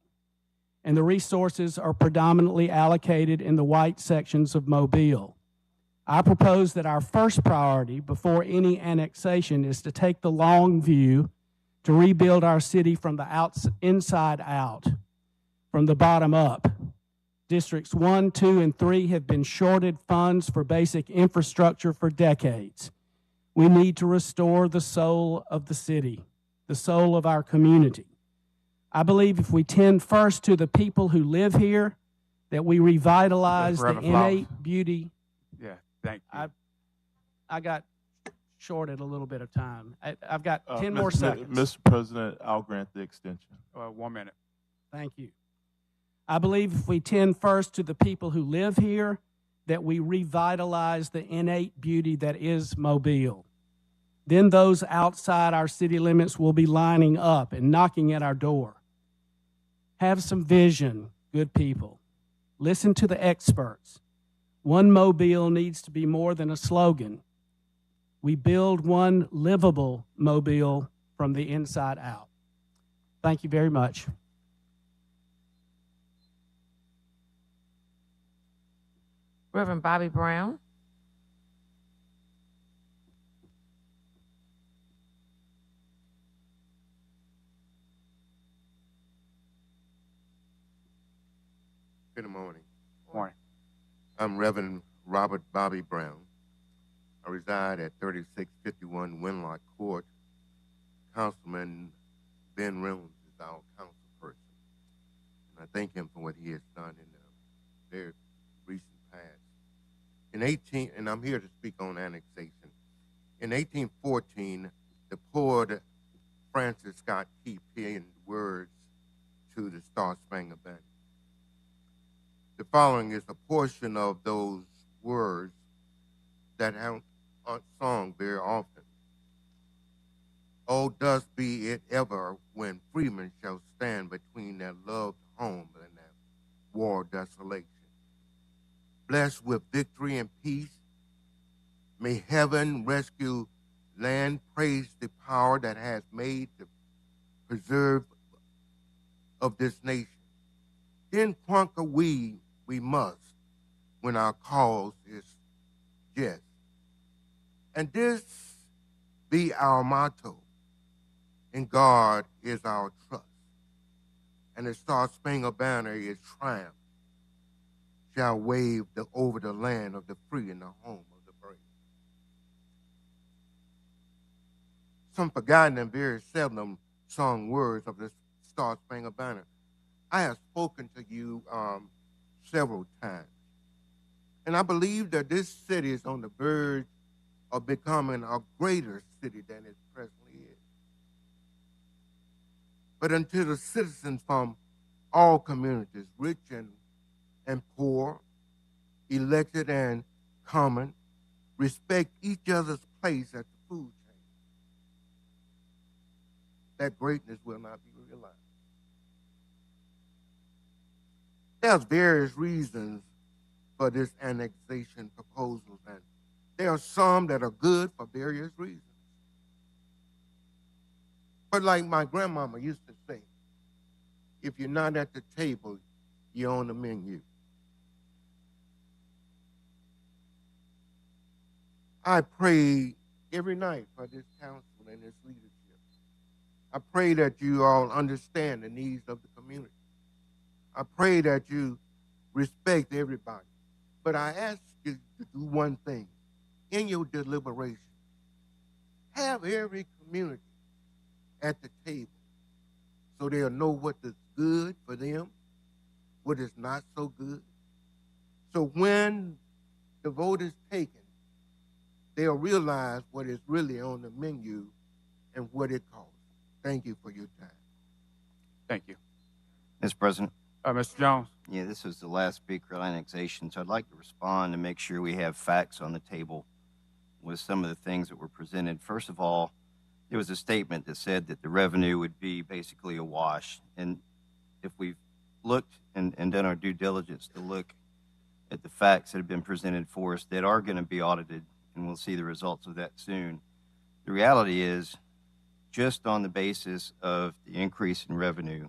And the resources are predominantly allocated in the white sections of Mobile. I propose that our first priority before any annexation is to take the long view to rebuild our city from the inside out, from the bottom up. Districts 1, 2, and 3 have been shorted funds for basic infrastructure for decades. We need to restore the soul of the city, the soul of our community. I believe if we tend first to the people who live here, that we revitalize the innate beauty. Yeah, thank you. I got shorted a little bit of time. I've got 10 more seconds. Mr. President, I'll grant the extension. 1 minute. Thank you. I believe if we tend first to the people who live here, that we revitalize the innate beauty that is Mobile. Then those outside our city limits will be lining up and knocking at our door. Have some vision, good people. Listen to the experts. One Mobile needs to be more than a slogan. We build one livable Mobile from the inside out. Thank you very much. Reverend Bobby Brown. Good morning. Morning. I'm Reverend Robert Bobby Brown. I reside at 3651 Winlock Court. Councilman Ben Reynolds is our council person. And I thank him for what he has done in the very recent past. And I'm here to speak on annexation. In 1814, the poor Francis Scott Key penned words to the Star-Spangled Banner. The following is a portion of those words that aren't sung very often. Oh, thus be it ever when freemen shall stand between their loved home and their war desolation. Blessed with victory and peace, may heaven rescue land, praise the power that has made the preserve of this nation. Then conquer we must, when our cause is just. And this be our motto, and God is our trust. And the Star-Spangled Banner is triumph, shall wave over the land of the free and the home of the brave. Some forgotten and very seldom sung words of the Star-Spangled Banner. I have spoken to you several times. And I believe that this city is on the verge of becoming a greater city than it presently is. But until the citizens from all communities, rich and poor, elected and common, respect each other's place at the food chain, that greatness will not be realized. There's various reasons for this annexation proposal, and there are some that are good for various reasons. But like my grandmama used to say, if you're not at the table, you're on the menu. I pray every night for this council and its leadership. I pray that you all understand the needs of the community. I pray that you respect everybody. But I ask you to do one thing. In your deliberation, have every community at the table so they'll know what is good for them, what is not so good. So when the vote is taken, they'll realize what is really on the menu and what it costs. Thank you for your time. Thank you. Mr. President. Mr. Jones. Yeah, this is the last speaker on annexation, so I'd like to respond and make sure we have facts on the table with some of the things that were presented. First of all, there was a statement that said that the revenue would be basically a wash. And if we've looked and done our due diligence to look at the facts that have been presented for us that are going to be audited, and we'll see the results of that soon, the reality is just on the basis of the increase in revenue,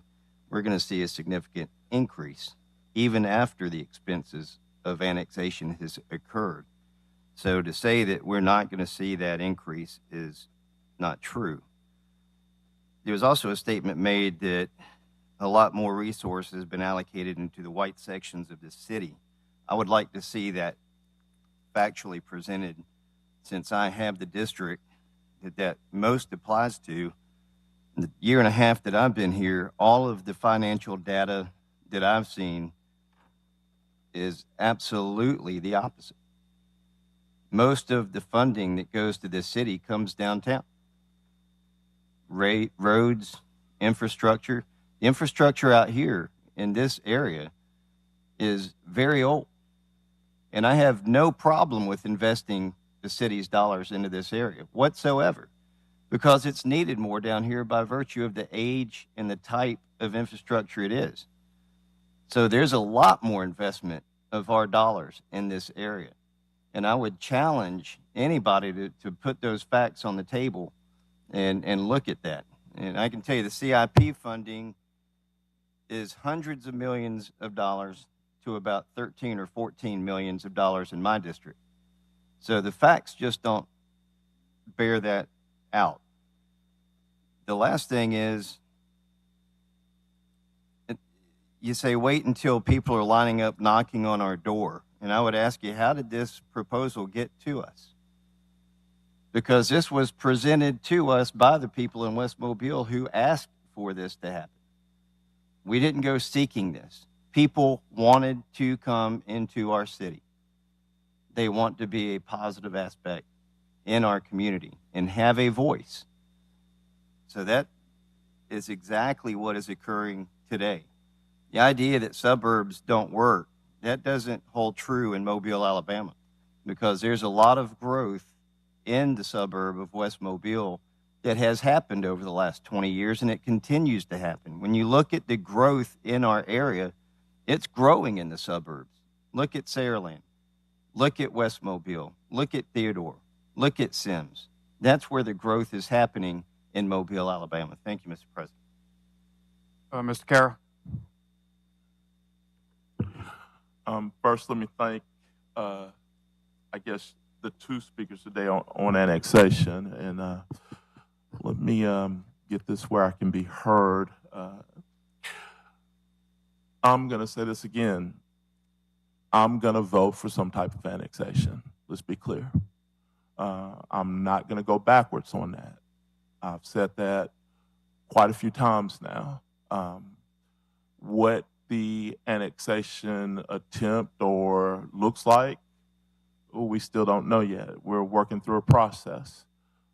we're going to see a significant increase even after the expenses of annexation has occurred. So to say that we're not going to see that increase is not true. There was also a statement made that a lot more resources have been allocated into the white sections of the city. I would like to see that factually presented, since I have the district that most applies to. In the year and a half that I've been here, all of the financial data that I've seen is absolutely the opposite. Most of the funding that goes to this city comes downtown. Roads, infrastructure. The infrastructure out here in this area is very old. And I have no problem with investing the city's dollars into this area whatsoever, because it's needed more down here by virtue of the age and the type of infrastructure it is. So there's a lot more investment of our dollars in this area. And I would challenge anybody to put those facts on the table and look at that. And I can tell you the CIP funding is hundreds of millions of dollars to about 13 or 14 millions of dollars in my district. So the facts just don't bear that out. The last thing is, you say wait until people are lining up knocking on our door. And I would ask you, how did this proposal get to us? Because this was presented to us by the people in West Mobile who asked for this to happen. We didn't go seeking this. People wanted to come into our city. They want to be a positive aspect in our community and have a voice. So is exactly what is occurring today. The idea that suburbs don't work, that doesn't hold true in Mobile, Alabama, because there's a lot of growth in the suburb of West Mobile that has happened over the last 20 years, and it continues to happen. When you look at the growth in our area, it's growing in the suburbs. Look at Saraland. Look at West Mobile. Look at Theodore. Look at Sims. That's where the growth is happening in Mobile, Alabama. Thank you, Mr. President. Mr. Carroll. First, let me thank, I guess, the two speakers today on annexation. And let me get this where I can be heard. I'm going to say this again. I'm going to vote for some type of annexation. Let's be clear. I'm not going to go backwards on that. I've said that quite a few times now. What the annexation attempt or looks like, we still don't know yet. We're working through a process.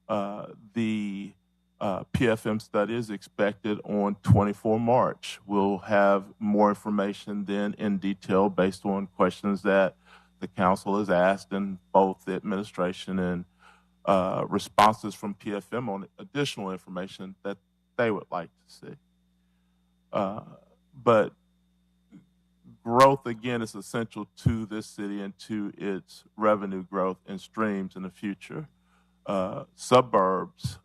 The PFM study is expected on 24 March. We'll have more information then in detail based on questions that the council has asked and both the administration and responses from PFM on additional information that they would like to see. But growth, again, is essential to this city and to its revenue growth and streams in the future. Suburbs,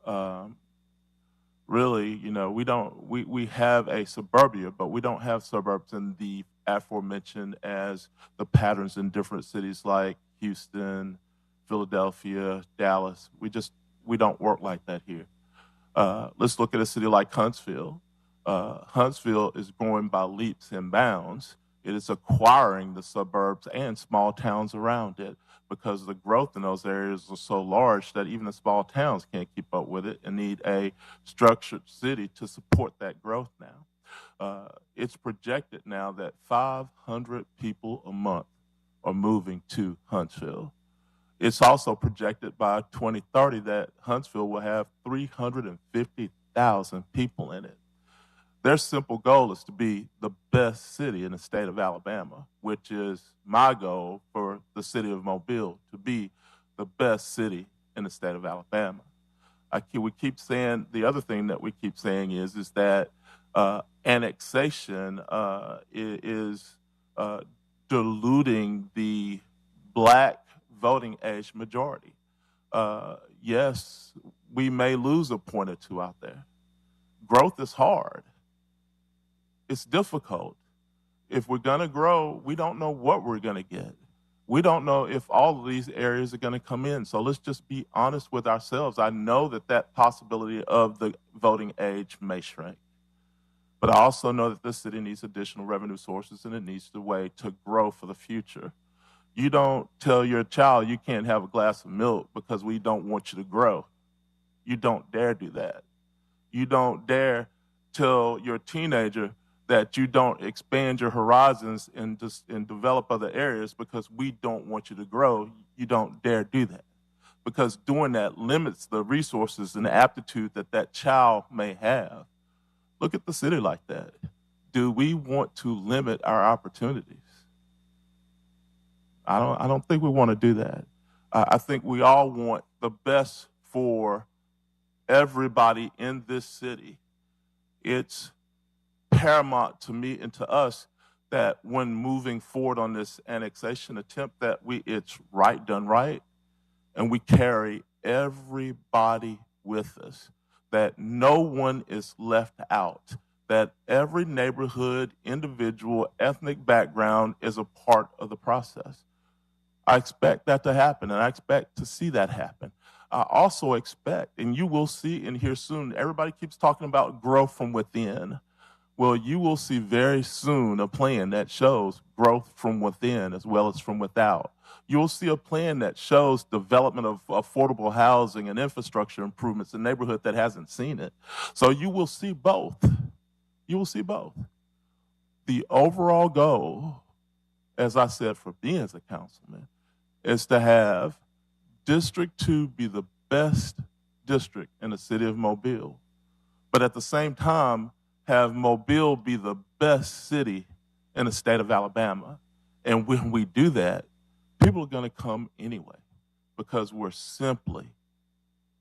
really, you know, we have a suburbia, but we don't have suburbs in the aforementioned as the patterns in different cities like Houston, Philadelphia, Dallas. We don't work like that here. Let's look at a city like Huntsville. Huntsville is growing by leaps and bounds. It is acquiring the suburbs and small towns around it because the growth in those areas is so large that even the small towns can't keep up with it and need a structured city to support that growth now. It's projected now that 500 people a month are moving to Huntsville. It's also projected by 2030 that Huntsville will have 350,000 people in it. Their simple goal is to be the best city in the state of Alabama, which is my goal for the city of Mobile, to be the best city in the state of Alabama. We keep saying, the other thing that we keep saying is that annexation is diluting the black voting age majority. Yes, we may lose a point or two out there. Growth is hard. It's difficult. If we're going to grow, we don't know what we're going to get. We don't know if all of these areas are going to come in. So let's just be honest with ourselves. I know that possibility of the voting age may shrink. But I also know that this city needs additional revenue sources and it needs the way to grow for the future. You don't tell your child you can't have a glass of milk because we don't want you to grow. You don't dare do that. You don't dare tell your teenager that you don't expand your horizons and develop other areas because we don't want you to grow. You don't dare do that because doing that limits the resources and the aptitude that child may have. Look at the city like that. Do we want to limit our opportunities? I don't think we want to do that. I think we all want the best for everybody in this city. It's paramount to me and to us that when moving forward on this annexation attempt that it's right done right and we carry everybody with us, that no one is left out, that every neighborhood, individual, ethnic background is a part of the process. I expect that to happen, and I expect to see that happen. I also expect, and you will see and hear soon, everybody keeps talking about growth from within. Well, you will see very soon a plan that shows growth from within as well as from without. You'll see a plan that shows development of affordable housing and infrastructure improvements in a neighborhood that hasn't seen it. So you will see both. You will see both. The overall goal, as I said, for me as a councilman, is to have District 2 be the best district in the city of Mobile, but at the same time, have Mobile be the best city in the state of Alabama. And when we do that, people are going to come anyway because we're simply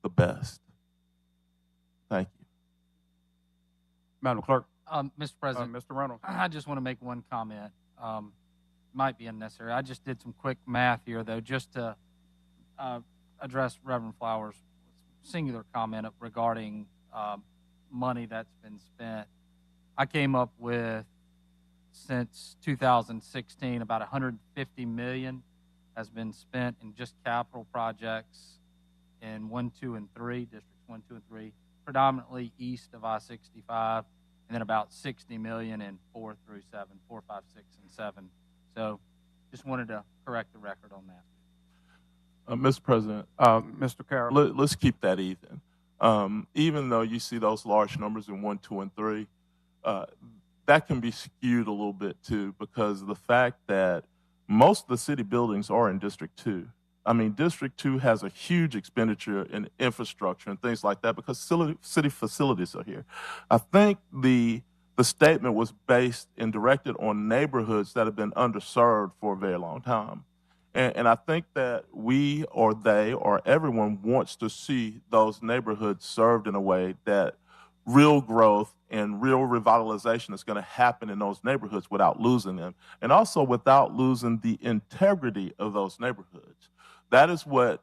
the best. Thank you. Madam Clerk. Mr. President, Mr. Reynolds. I just want to make one comment. Might be unnecessary. I just did some quick math here, though, just to address Reverend Flowers' singular comment regarding money that's been spent. I came up with, since 2016, about $150 million has been spent in just capital projects in 1, 2, and 3, districts 1, 2, and 3, predominantly east of I-65, and then about $60 million in 4 through 7, 4, 5, 6, and 7. So just wanted to correct the record on that. Mr. President, Mr. Carroll. Let's keep that even. Even though you see those large numbers in 1, 2, and 3, that can be skewed a little bit too, because of the fact that most of the city buildings are in District 2. I mean, District 2 has a huge expenditure in infrastructure and things like that because city facilities are here. I think the statement was based and directed on neighborhoods that have been underserved for a very long time. And I think that we or they or everyone wants to see those neighborhoods served in a way that real growth and real revitalization is going to happen in those neighborhoods without losing them, and also without losing the integrity of those neighborhoods. That is what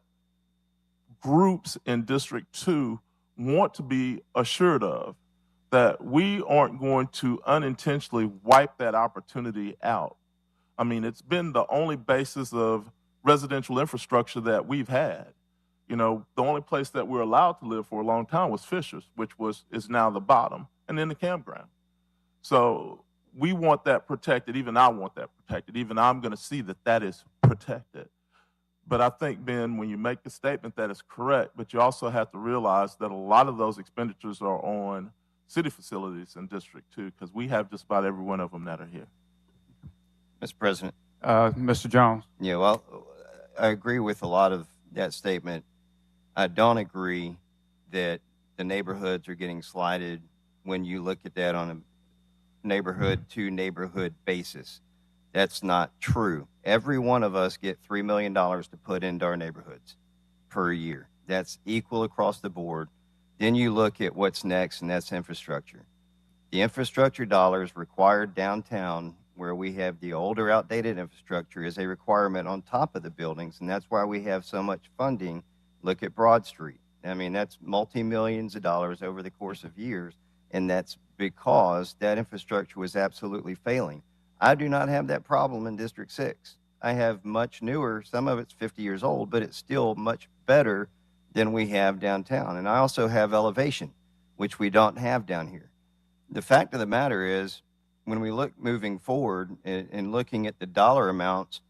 groups in District 2 want to be assured of, that we aren't going to unintentionally wipe that opportunity out. I mean, it's been the only basis of residential infrastructure that we've had. You know, the only place that we're allowed to live for a long time was Fisher's, which is now the bottom, and then the campground. So we want that protected. Even I want that protected. Even I'm going to see that that is protected. But I think, Ben, when you make the statement, that is correct, but you also have to realize that a lot of those expenditures are on city facilities in District 2, because we have just about every one of them that are here. Mr. President. Mr. Jones. Yeah, well, I agree with a lot of that statement. I don't agree that the neighborhoods are getting slighted when you look at that on a neighborhood to neighborhood basis. That's not true. Every one of us get $3 million to put into our neighborhoods per year. That's equal across the board. Then you look at what's next, and that's infrastructure. The infrastructure dollars required downtown, where we have the older, outdated infrastructure, is a requirement on top of the buildings, and that's why we have so much funding. Look at Broad Street. I mean, that's multi-millions of dollars over the course of years, and that's because that infrastructure was absolutely failing. I do not have that problem in District 6. I have much newer, some of it's 50 years old, but it's still much better than we have downtown. And I also have elevation, which we don't have down here. The fact of the matter is, when we look moving forward and looking at the dollar amounts,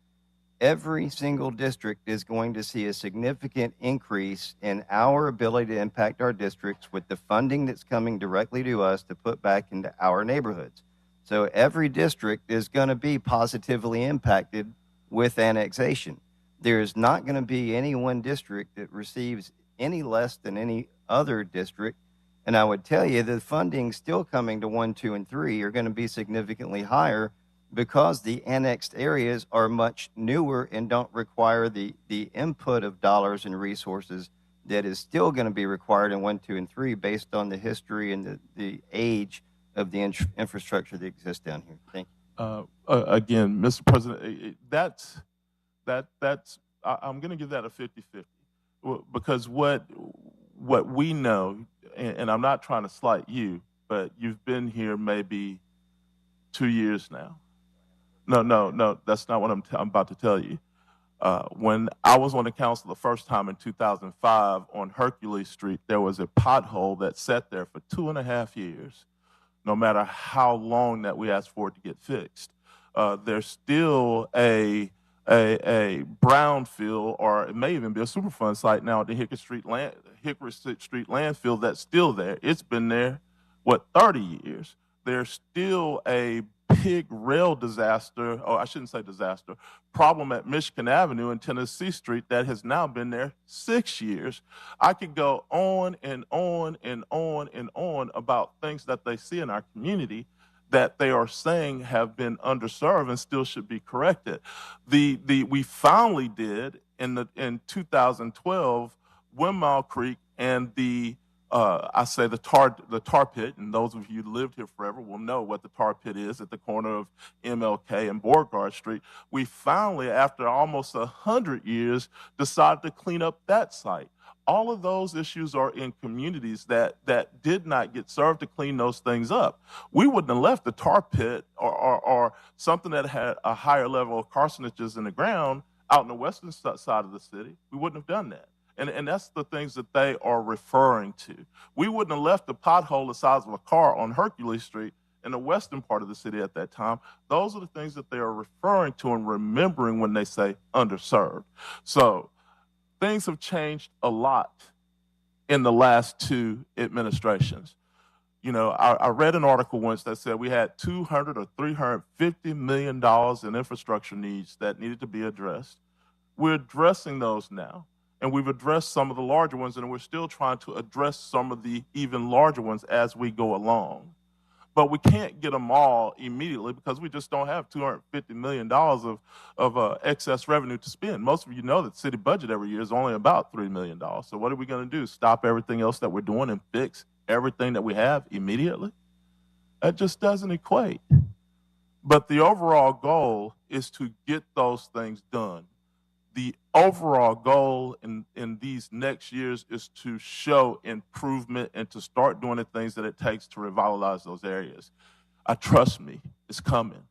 every single district is going to see a significant increase in our ability to impact our districts with the funding that's coming directly to us to put back into our neighborhoods. So every district is going to be positively impacted with annexation. There's not going to be any one district that receives any less than any other district. And I would tell you the funding still coming to 1, 2, and 3 are going to be significantly higher because the annexed areas are much newer and don't require the input of dollars and resources that is still going to be required in 1, 2, and 3 based on the history and the age of the infrastructure that exists down here. Thank you. Again, Mr. President, I'm going to give that a 50-50 because what we know, and I'm not trying to slight you, but you've been here maybe 2 years now. No, that's not what I'm about to tell you. When I was on the council the first time in 2005 on Hercules Street, there was a pothole that sat there for 2.5 years, no matter how long that we asked for it to get fixed. There's still a brownfield, or it may even be a Superfund site now at the Hickory Street landfill that's still there. It's been there, 30 years. There's still a big rail disaster, or I shouldn't say disaster, problem at Michigan Avenue and Tennessee Street that has now been there 6 years. I could go on and on and on and on about things that they see in our community that they are saying have been underserved and still should be corrected. We finally did in 2012, Windmill Creek and the tar pit, and those of you who lived here forever will know what the tar pit is at the corner of MLK and Beauregard Street. We finally, after almost 100 years, decided to clean up that site. All of those issues are in communities that did not get served to clean those things up. We wouldn't have left the tar pit or something that had a higher level of carcinogens in the ground out in the western side of the city. We wouldn't have done that. And that's the things that they are referring to. We wouldn't have left the pothole the size of a car on Hercules Street in the western part of the city at that time. Those are the things that they are referring to and remembering when they say underserved. So things have changed a lot in the last 2 administrations. You know, I read an article once that said we had $200 or $350 million in infrastructure needs that needed to be addressed. We're addressing those now. And we've addressed some of the larger ones, and we're still trying to address some of the even larger ones as we go along. But we can't get them all immediately because we just don't have $250 million of excess revenue to spend. Most of you know that the city budget every year is only about $3 million. So what are we going to do? Stop everything else that we're doing and fix everything that we have immediately? That just doesn't equate. But the overall goal is to get those things done. The overall goal in these next years is to show improvement and to start doing the things that it takes to revitalize those areas. Trust me, it's coming.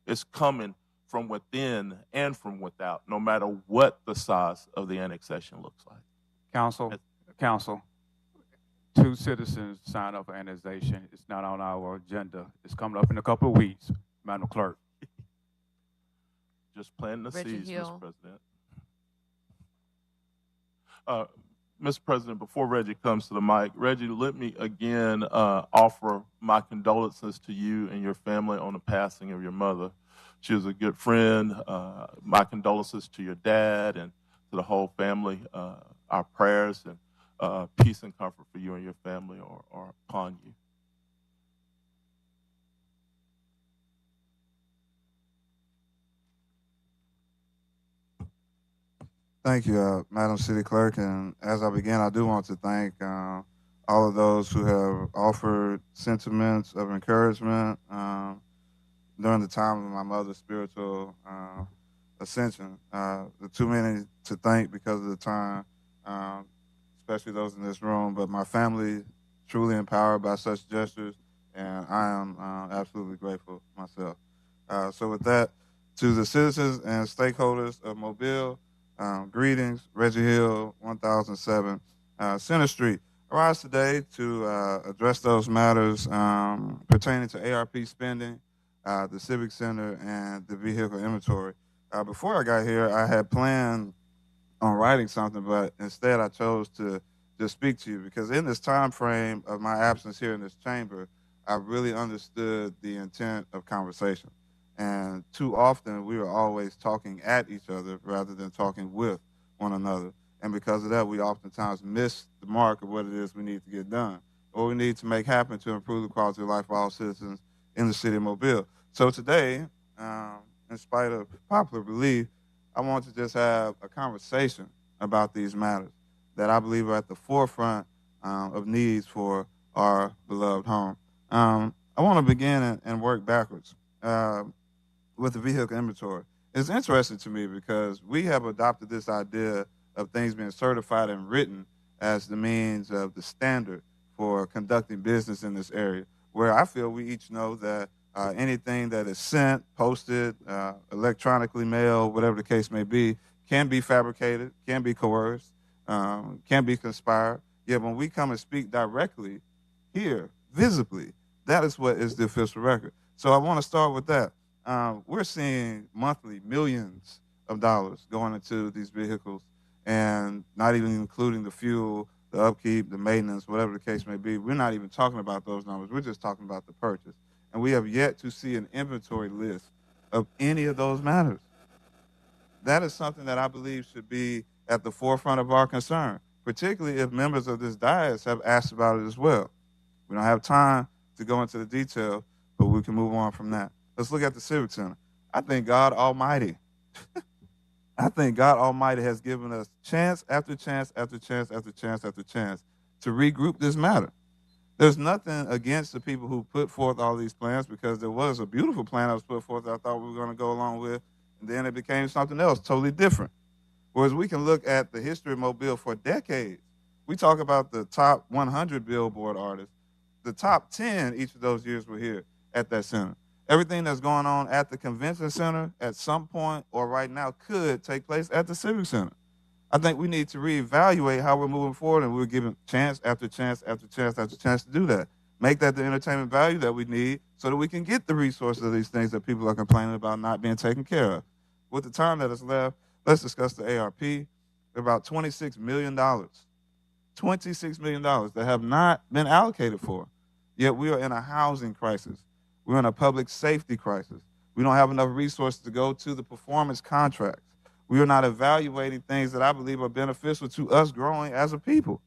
It's coming from within and from without, no matter what the size of the annexation looks like. Council, 2 citizens signed up for annexation. It's not on our agenda. It's coming up in a couple of weeks, Madam Clerk. Just planting the Reggie seeds, Hill. Mr. President. Mr. President, before Reggie comes to the mic, Reggie, let me again offer my condolences to you and your family on the passing of your mother. She was a good friend. My condolences to your dad and to the whole family. Our prayers and peace and comfort for you and your family are upon you. Thank you, Madam City Clerk. And as I begin, I do want to thank all of those who have offered sentiments of encouragement during the time of my mother's spiritual ascension. Too many to thank because of the time, especially those in this room, but my family truly empowered by such gestures, and I am absolutely grateful myself. So with that, to the citizens and stakeholders of Mobile, greetings, Reggie Hill, 1007 Center Street. I rise today to address those matters pertaining to ARP spending, the Civic Center, and the vehicle inventory. Before I got here, I had planned on writing something, but instead I chose to just speak to you because in this time frame of my absence here in this chamber, I really understood the intent of conversation. And too often, we were always talking at each other rather than talking with one another. And because of that, we oftentimes miss the mark of what it is we need to get done, or we need to make happen to improve the quality of life of all citizens in the city of Mobile. So today, in spite of popular belief, I want to just have a conversation about these matters that I believe are at the forefront of needs for our beloved home. I want to begin and work backwards. With the vehicle inventory. It's interesting to me because we have adopted this idea of things being certified and written as the means of the standard for conducting business in this area, where I feel we each know that anything that is sent, posted, electronically mailed, whatever the case may be, can be fabricated, can be coerced, can be conspired. Yet when we come and speak directly here, visibly, that is what is the official record. So I want to start with that. We're seeing monthly millions of dollars going into these vehicles and not even including the fuel, the upkeep, the maintenance, whatever the case may be. We're not even talking about those numbers. We're just talking about the purchase. And we have yet to see an inventory list of any of those matters. That is something that I believe should be at the forefront of our concern, particularly if members of this dais have asked about it as well. We don't have time to go into the detail, but we can move on from that. Let's look at the Civic Center. I think God Almighty, I think God Almighty has given us chance after chance after chance after chance after chance to regroup this matter. There's nothing against the people who put forth all these plans, because there was a beautiful plan that was put forth that I thought we were going to go along with, and then it became something else totally different. Whereas we can look at the history of Mobile for decades. We talk about the top 100 Billboard artists. The top 10 each of those years were here at that center. Everything that's going on at the convention center at some point or right now could take place at the Civic Center. I think we need to reevaluate how we're moving forward, and we're giving chance after chance after chance after chance to do that. Make that the entertainment value that we need so that we can get the resources of these things that people are complaining about not being taken care of. With the time that is left, let's discuss the ARP. There are about $26 million. $26 million that have not been allocated for. Yet we are in a housing crisis. We're in a public safety crisis. We don't have enough resources to go to the performance contracts. We are not evaluating things that I believe are beneficial to us growing as a people.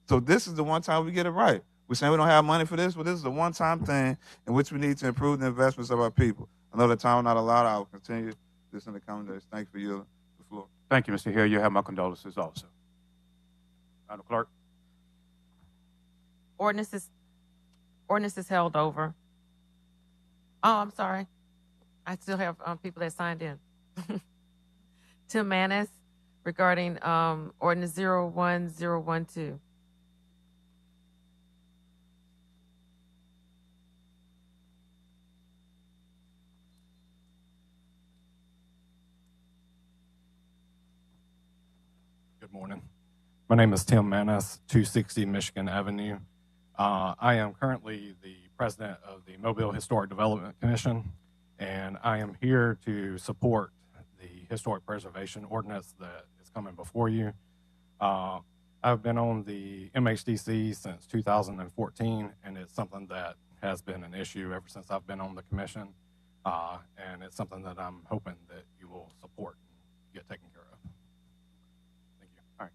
So this is the one time we get it right. We're saying we don't have money for this, but this is the one-time thing in which we need to improve the investments of our people. I know the time will not allow it. I will continue this in the coming days. Thank you for yielding the floor. Thank you, Mr. Hill. You have my condolences also. Madam Clerk. Ordinance is held over. Oh, I'm sorry. I still have people that signed in. Tim Manis regarding ordinance 01012. Good morning. My name is Tim Manis, 260 Michigan Avenue. I am currently the president of the Mobile Historic Development Commission, and I am here to support the historic preservation ordinance that is coming before you. I've been on the MHDC since 2014, and it's something that has been an issue ever since I've been on the commission, and it's something that I'm hoping that you will support and get taken care of. Thank you. All right.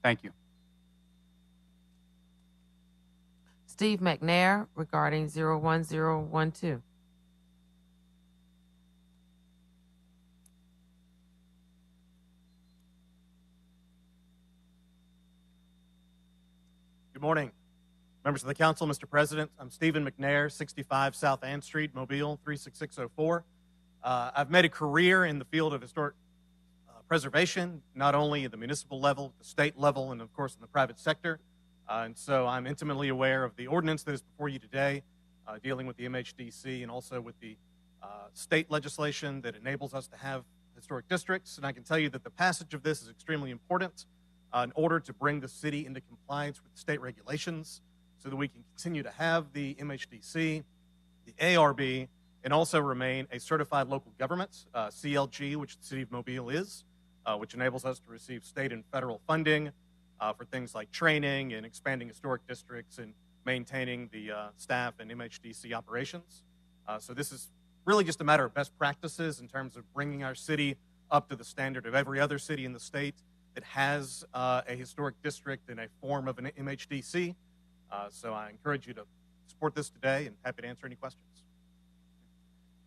Thank you. Steve McNair regarding 01012. Good morning, members of the council, Mr. President. I'm Stephen McNair, 65 South Ann Street, Mobile, 36604. I've made a career in the field of historic preservation, not only at the municipal level, the state level, and of course in the private sector. And so I'm intimately aware of the ordinance that is before you today, dealing with the MHDC and also with the state legislation that enables us to have historic districts. And I can tell you that the passage of this is extremely important in order to bring the city into compliance with state regulations so that we can continue to have the MHDC, the ARB, and also remain a certified local government, CLG, which the city of Mobile is, which enables us to receive state and federal funding for things like training and expanding historic districts and maintaining the staff and MHDC operations. So this is really just a matter of best practices in terms of bringing our city up to the standard of every other city in the state that has a historic district in a form of an MHDC. So I encourage you to support this today and happy to answer any questions.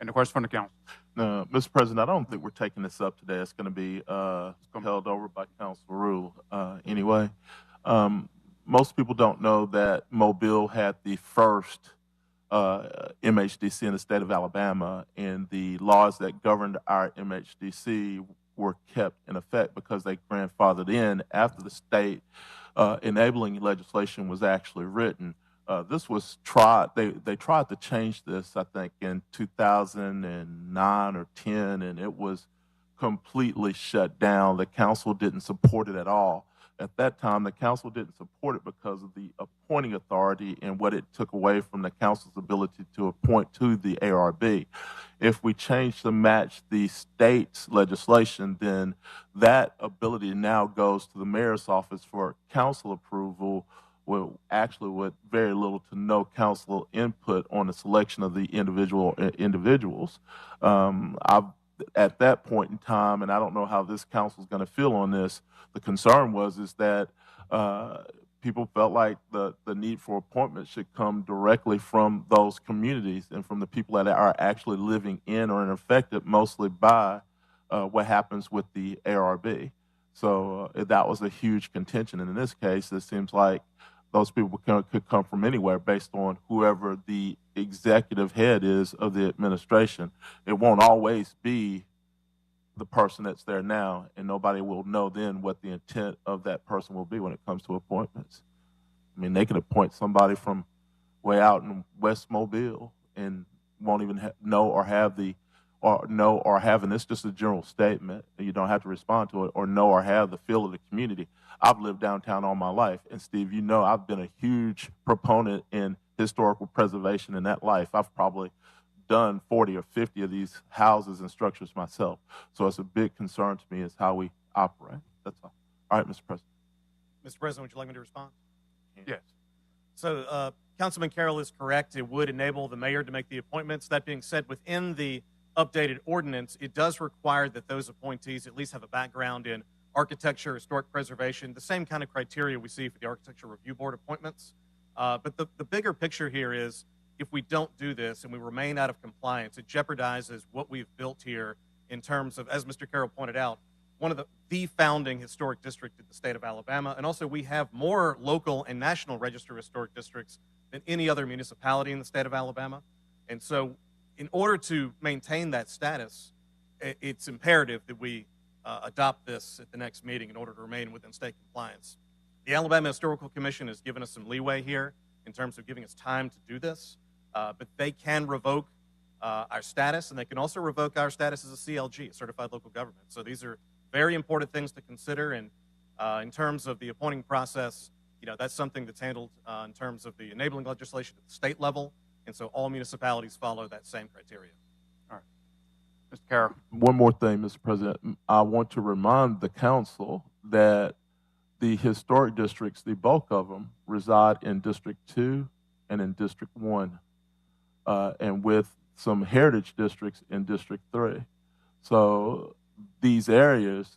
Any questions from the council? No, Mr. President, I don't think we're taking this up today. It's going to be held over by council rule anyway. Most people don't know that Mobile had the first MHDC in the state of Alabama, and the laws that governed our MHDC were kept in effect because they grandfathered in after the state enabling legislation was actually written. This was tried, they tried to change this, I think, in 2009 or 10, and it was completely shut down. The council didn't support it at all. At that time, the council didn't support it because of the appointing authority and what it took away from the council's ability to appoint to the ARB. If we change to match the state's legislation, then that ability now goes to the mayor's office for council approval, with very little to no council input on the selection of the individuals. At that point in time, and I don't know how this council is going to feel on this, the concern is that people felt like the need for appointments should come directly from those communities and from the people that are actually living in or affected mostly by what happens with the ARB. So that was a huge contention. And in this case, it seems like those people could come from anywhere based on whoever the executive head is of the administration. It won't always be the person that's there now, and nobody will know then what the intent of that person will be when it comes to appointments. I mean, they can appoint somebody from way out in West Mobile and won't even know or have, and it's just a general statement, and you don't have to respond to it, or know or have the feel of the community. I've lived downtown all my life, and Steve, you know I've been a huge proponent in historical preservation in that life. I've probably done 40 or 50 of these houses and structures myself. So it's a big concern to me is how we operate. That's all. All right, Mr. President. Mr. President, would you like me to respond? Yes. So Councilman Carroll is correct. It would enable the mayor to make the appointments. That being said, within the updated ordinance, it does require that those appointees at least have a background in architecture, historic preservation, the same kind of criteria we see for the Architecture Review Board appointments. But the bigger picture here is, if we don't do this and we remain out of compliance, it jeopardizes what we've built here in terms of, as Mr. Carroll pointed out, one of the founding historic district in the state of Alabama. And also we have more local and national register historic districts than any other municipality in the state of Alabama. And so in order to maintain that status, it's imperative that we adopt this at the next meeting in order to remain within state compliance. The Alabama Historical Commission has given us some leeway here in terms of giving us time to do this. But they can revoke our status, and they can also revoke our status as a CLG, a certified local government. So these are very important things to consider. And in terms of the appointing process, that's something that's handled in terms of the enabling legislation at the state level. And so all municipalities follow that same criteria. All right. Mr. Carroll. One more thing, Mr. President. I want to remind the council that the historic districts, the bulk of them, reside in District 2 and in District 1. And with some heritage districts in District 3. So these areas,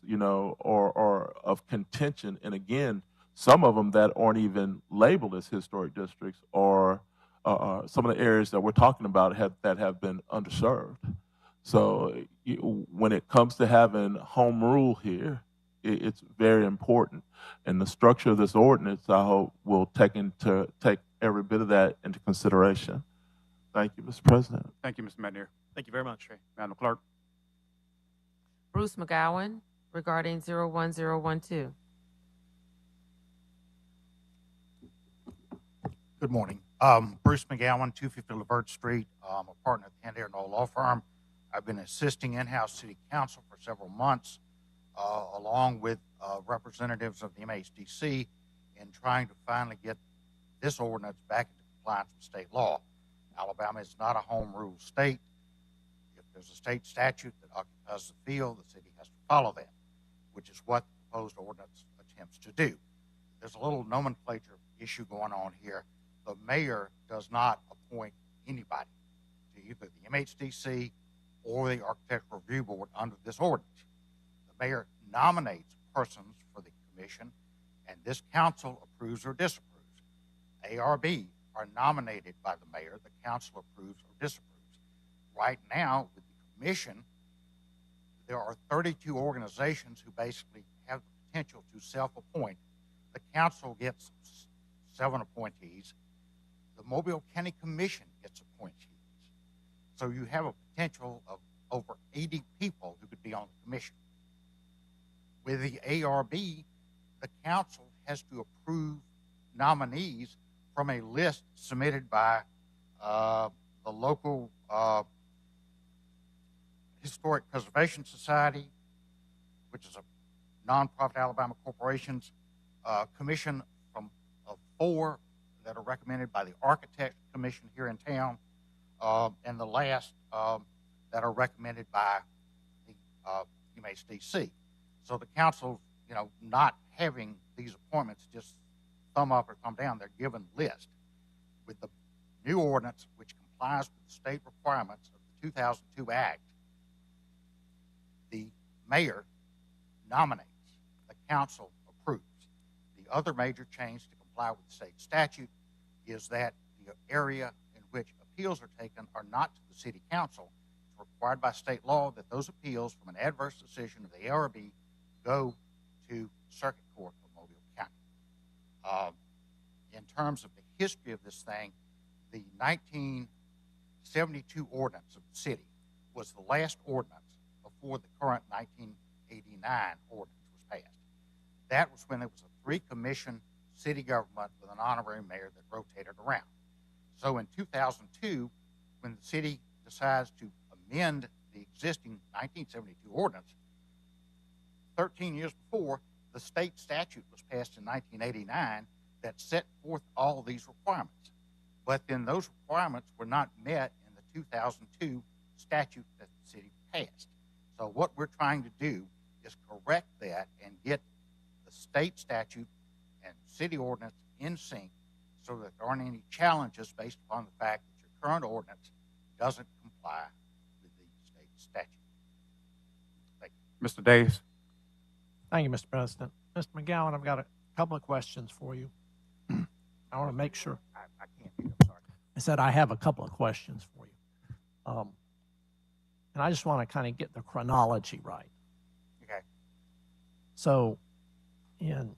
are of contention. And again, some of them that aren't even labeled as historic districts are some of the areas that we're talking about that have been underserved. So when it comes to having home rule here, it's very important. And the structure of this ordinance, I hope, will take every bit of that into consideration. Thank you, Mr. President. Thank you, Mr. McNair. Thank you very much. Okay. Madam Clerk. Bruce McGowan regarding 01012. Good morning. Bruce McGowan, 250 Laverne Street. I'm a partner at the Hand Air Knoll Law Firm. I've been assisting in-house city council for several months, along with representatives of the MHDC, in trying to finally get this ordinance back into compliance with state law. Alabama is not a home rule state. If there's a state statute that occupies the field, the city has to follow that, which is what the proposed ordinance attempts to do. There's a little nomenclature issue going on here. The mayor does not appoint anybody to either the MHDC or the Architectural Review Board under this ordinance. The mayor nominates persons for the commission, and this council approves or disapproves. ARB are nominated by the mayor, the council approves or disapproves. Right now, with the commission, there are 32 organizations who basically have the potential to self-appoint. The council gets 7 appointees. The Mobile County Commission gets appointees. So you have a potential of over 80 people who could be on the commission. With the ARB, the council has to approve nominees from a list submitted by the local Historic Preservation Society, which is a nonprofit Alabama corporations commission of 4 that are recommended by the Architect Commission here in town, and the last that are recommended by the MHDC. So the council, not having these appointments just thumb up or thumb down, they're given list. With the new ordinance, which complies with the state requirements of the 2002 Act, the mayor nominates, the council approves. The other major change to comply with the state statute is that the area in which appeals are taken are not to the city council. It's required by state law that those appeals from an adverse decision of the ARB go to Circuit Court of Mobile County. In terms of the history of this thing, the 1972 ordinance of the city was the last ordinance before the current 1989 ordinance was passed. That was when there was a three-commission city government with an honorary mayor that rotated around. So in 2002, when the city decides to amend the existing 1972 ordinance, 13 years before, the state statute was passed in 1989 that set forth all these requirements. But then those requirements were not met in the 2002 statute that the city passed. So what we're trying to do is correct that and get the state statute and city ordinance in sync so that there aren't any challenges based upon the fact that your current ordinance doesn't comply with the state statute. Thank you. Mr. Davis. Thank you, Mr. President. Mr. McGowan, I've got a couple of questions for you. I want to make sure. I can't hear you. I'm sorry. I said I have a couple of questions for you. And I just want to kind of get the chronology right. Okay. So in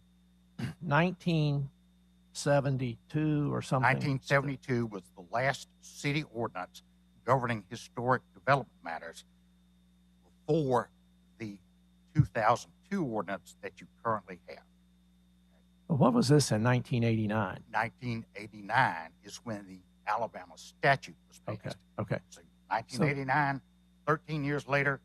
1972 or something. 1972 was the last city ordinance governing historic development matters before the 2002 ordinance that you currently have. What was this in 1989? 1989 is when the Alabama statute was passed. Okay. So 1989, 13 years later,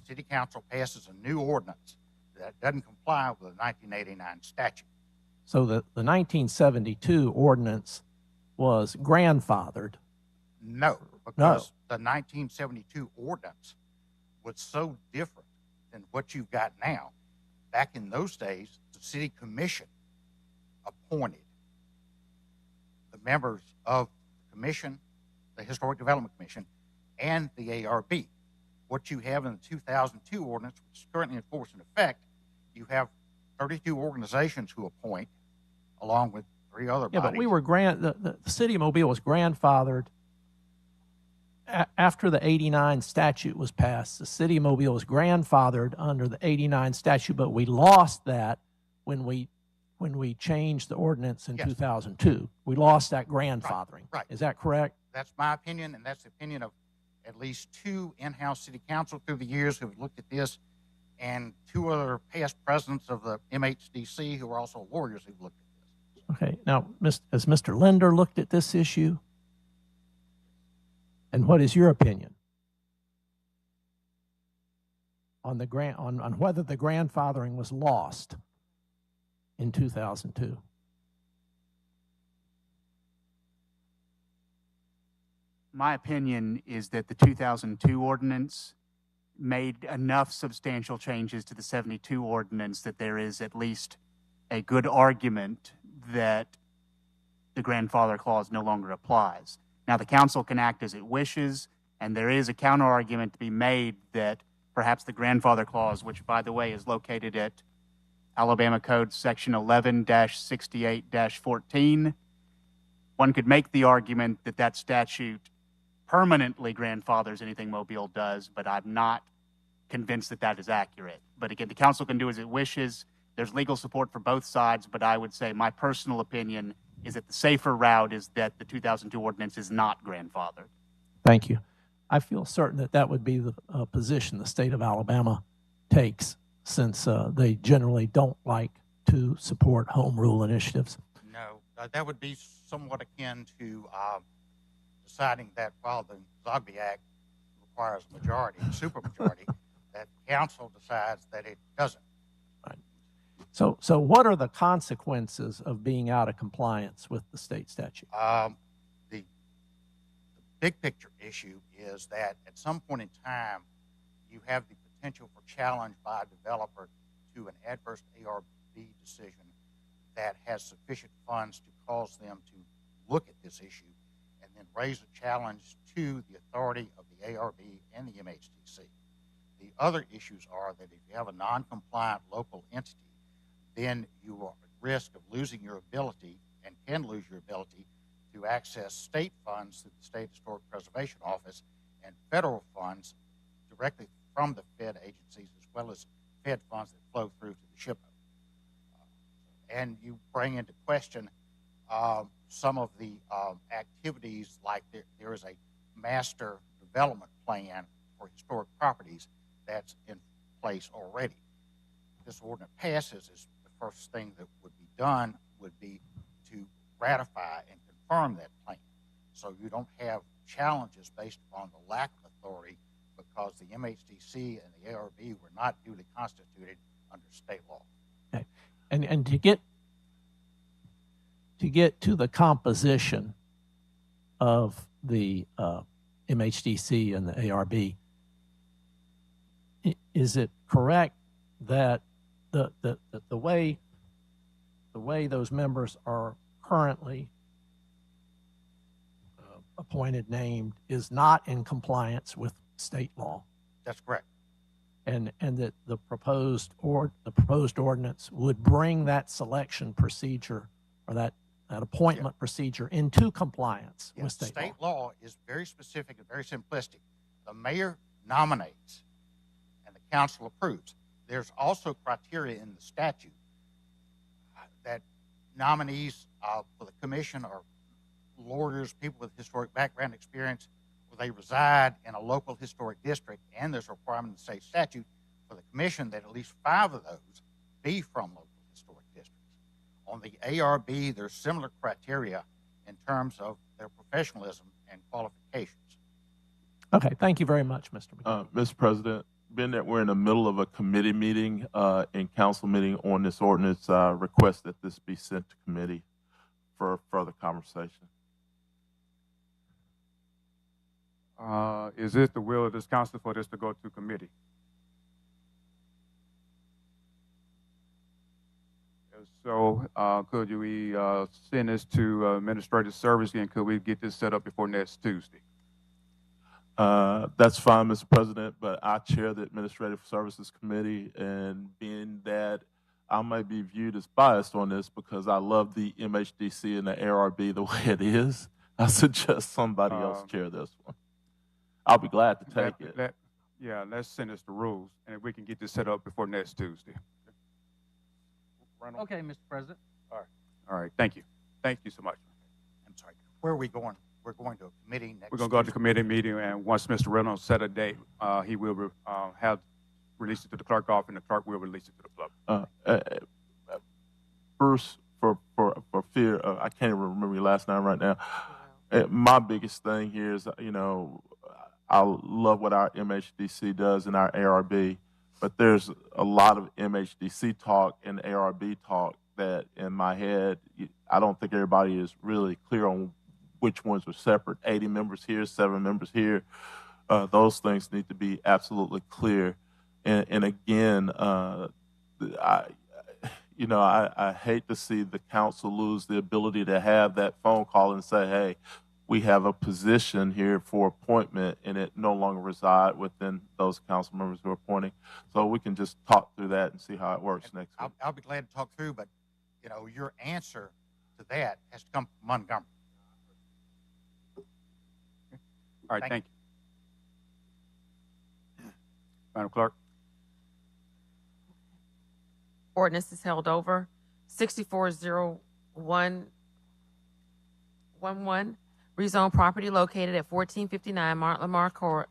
City Council passes a new ordinance that doesn't comply with the 1989 statute. So the 1972 ordinance was grandfathered. No, because the 1972 ordinance was so different than what you've got now. Back in those days, the city commission appointed the members of the commission, the Historic Development Commission, and the ARB. What you have in the 2002 ordinance, which is currently in force and effect, you have 32 organizations who appoint, along with 3 other bodies. Yeah, but we were the city of Mobile was grandfathered after the 89 statute was passed. The city of Mobile was grandfathered under the 89 statute, but we lost that when we changed the ordinance in 2002. We lost that grandfathering. Right. Is that correct? That's my opinion, and that's the opinion of at least 2 in-house city council through the years who have looked at this, and 2 other past presidents of the MHDC who are also lawyers who've looked at this. Okay. Now, has Mr. Linder looked at this issue? And what is your opinion on on whether the grandfathering was lost in 2002? My opinion is that the 2002 ordinance made enough substantial changes to the 72 ordinance that there is at least a good argument that the grandfather clause no longer applies. Now, the council can act as it wishes, and there is a counter argument to be made that perhaps the grandfather clause, which, by the way, is located at Alabama Code Section 11-68-14, one could make the argument that that statute permanently grandfathers anything Mobile does, but I'm not convinced that that is accurate. But again, the council can do as it wishes. There's legal support for both sides, but I would say my personal opinion is that the safer route is that the 2002 ordinance is not grandfathered. Thank you. I feel certain that that would be the position the state of Alabama takes, since they generally don't like to support home rule initiatives. No, that would be somewhat akin to deciding that while the Zogby Act requires a majority, a supermajority, that council decides that it doesn't. So what are the consequences of being out of compliance with the state statute? The big picture issue is that at some point in time, you have the potential for challenge by a developer to an adverse ARB decision that has sufficient funds to cause them to look at this issue and then raise a challenge to the authority of the ARB and the MHTC. The other issues are that if you have a non-compliant local entity, then you are at risk of losing your ability and can lose your ability to access state funds through the State Historic Preservation Office and federal funds directly from the Fed agencies, as well as Fed funds that flow through to the SHPO. And you bring into question some of the activities, like there is a master development plan for historic properties that's in place already. If this ordinance passes, is the first thing that would be done would be to ratify and confirm that plan, so you don't have challenges based upon the lack of authority because the MHTC and the ARB were not duly constituted under state law. Okay. And to get to the composition of the MHDC and the ARB, is it correct that the way those members are currently appointed, named, is not in compliance with state law? That's correct. And that the proposed ordinance would bring that selection procedure or that appointment procedure into compliance with state law? State law is very specific and very simplistic. The mayor nominates and the council approves. There's also criteria in the statute that nominees for the commission are lawyers, people with historic background experience, where they reside in a local historic district, and there's a requirement in the state statute for the commission that at least 5 of those be from local historic districts. On the ARB, there's similar criteria in terms of their professionalism and qualifications. Okay, thank you very much, Mr. McDaniel. Mr. President, being that we're in the middle of a committee meeting and council meeting on this ordinance, request that this be sent to committee for further conversation. Is it the will of this council for this to go to committee? If so, could we send this to administrative service, and could we get this set up before next Tuesday? That's fine, Mr. President, but I chair the Administrative Services Committee, and being that I might be viewed as biased on this because I love the MHDC and the ARB the way it is, I suggest somebody else chair this one. I'll be glad to take it. Yeah, let's send us the rules, and if we can get this set up before next Tuesday. Okay, Mr. President. All right, thank you. Thank you so much. I'm sorry, where are we going? We're going to a committee next We're going to go to committee meeting, and once Mr. Reynolds set a date, he will have released it to the clerk office, and the clerk will release it to the public. Bruce, for fear, I can't even remember your last name right now. My biggest thing here is, I love what our MHDC does and our ARB, but there's a lot of MHDC talk and ARB talk that in my head, I don't think everybody is really clear on which ones are separate. 80 members here, 7 members here. Those things need to be absolutely clear. And again, I hate to see the council lose the ability to have that phone call and say, hey, we have a position here for appointment, and it no longer reside within those council members who are appointing. So we can just talk through that and see how it works next week. I'll be glad to talk through, but your answer to that has to come from Montgomery. All right, thank you. Madam Clerk. Ordinance is held over. 640111, rezone property located at 1459 Martin Lamar Court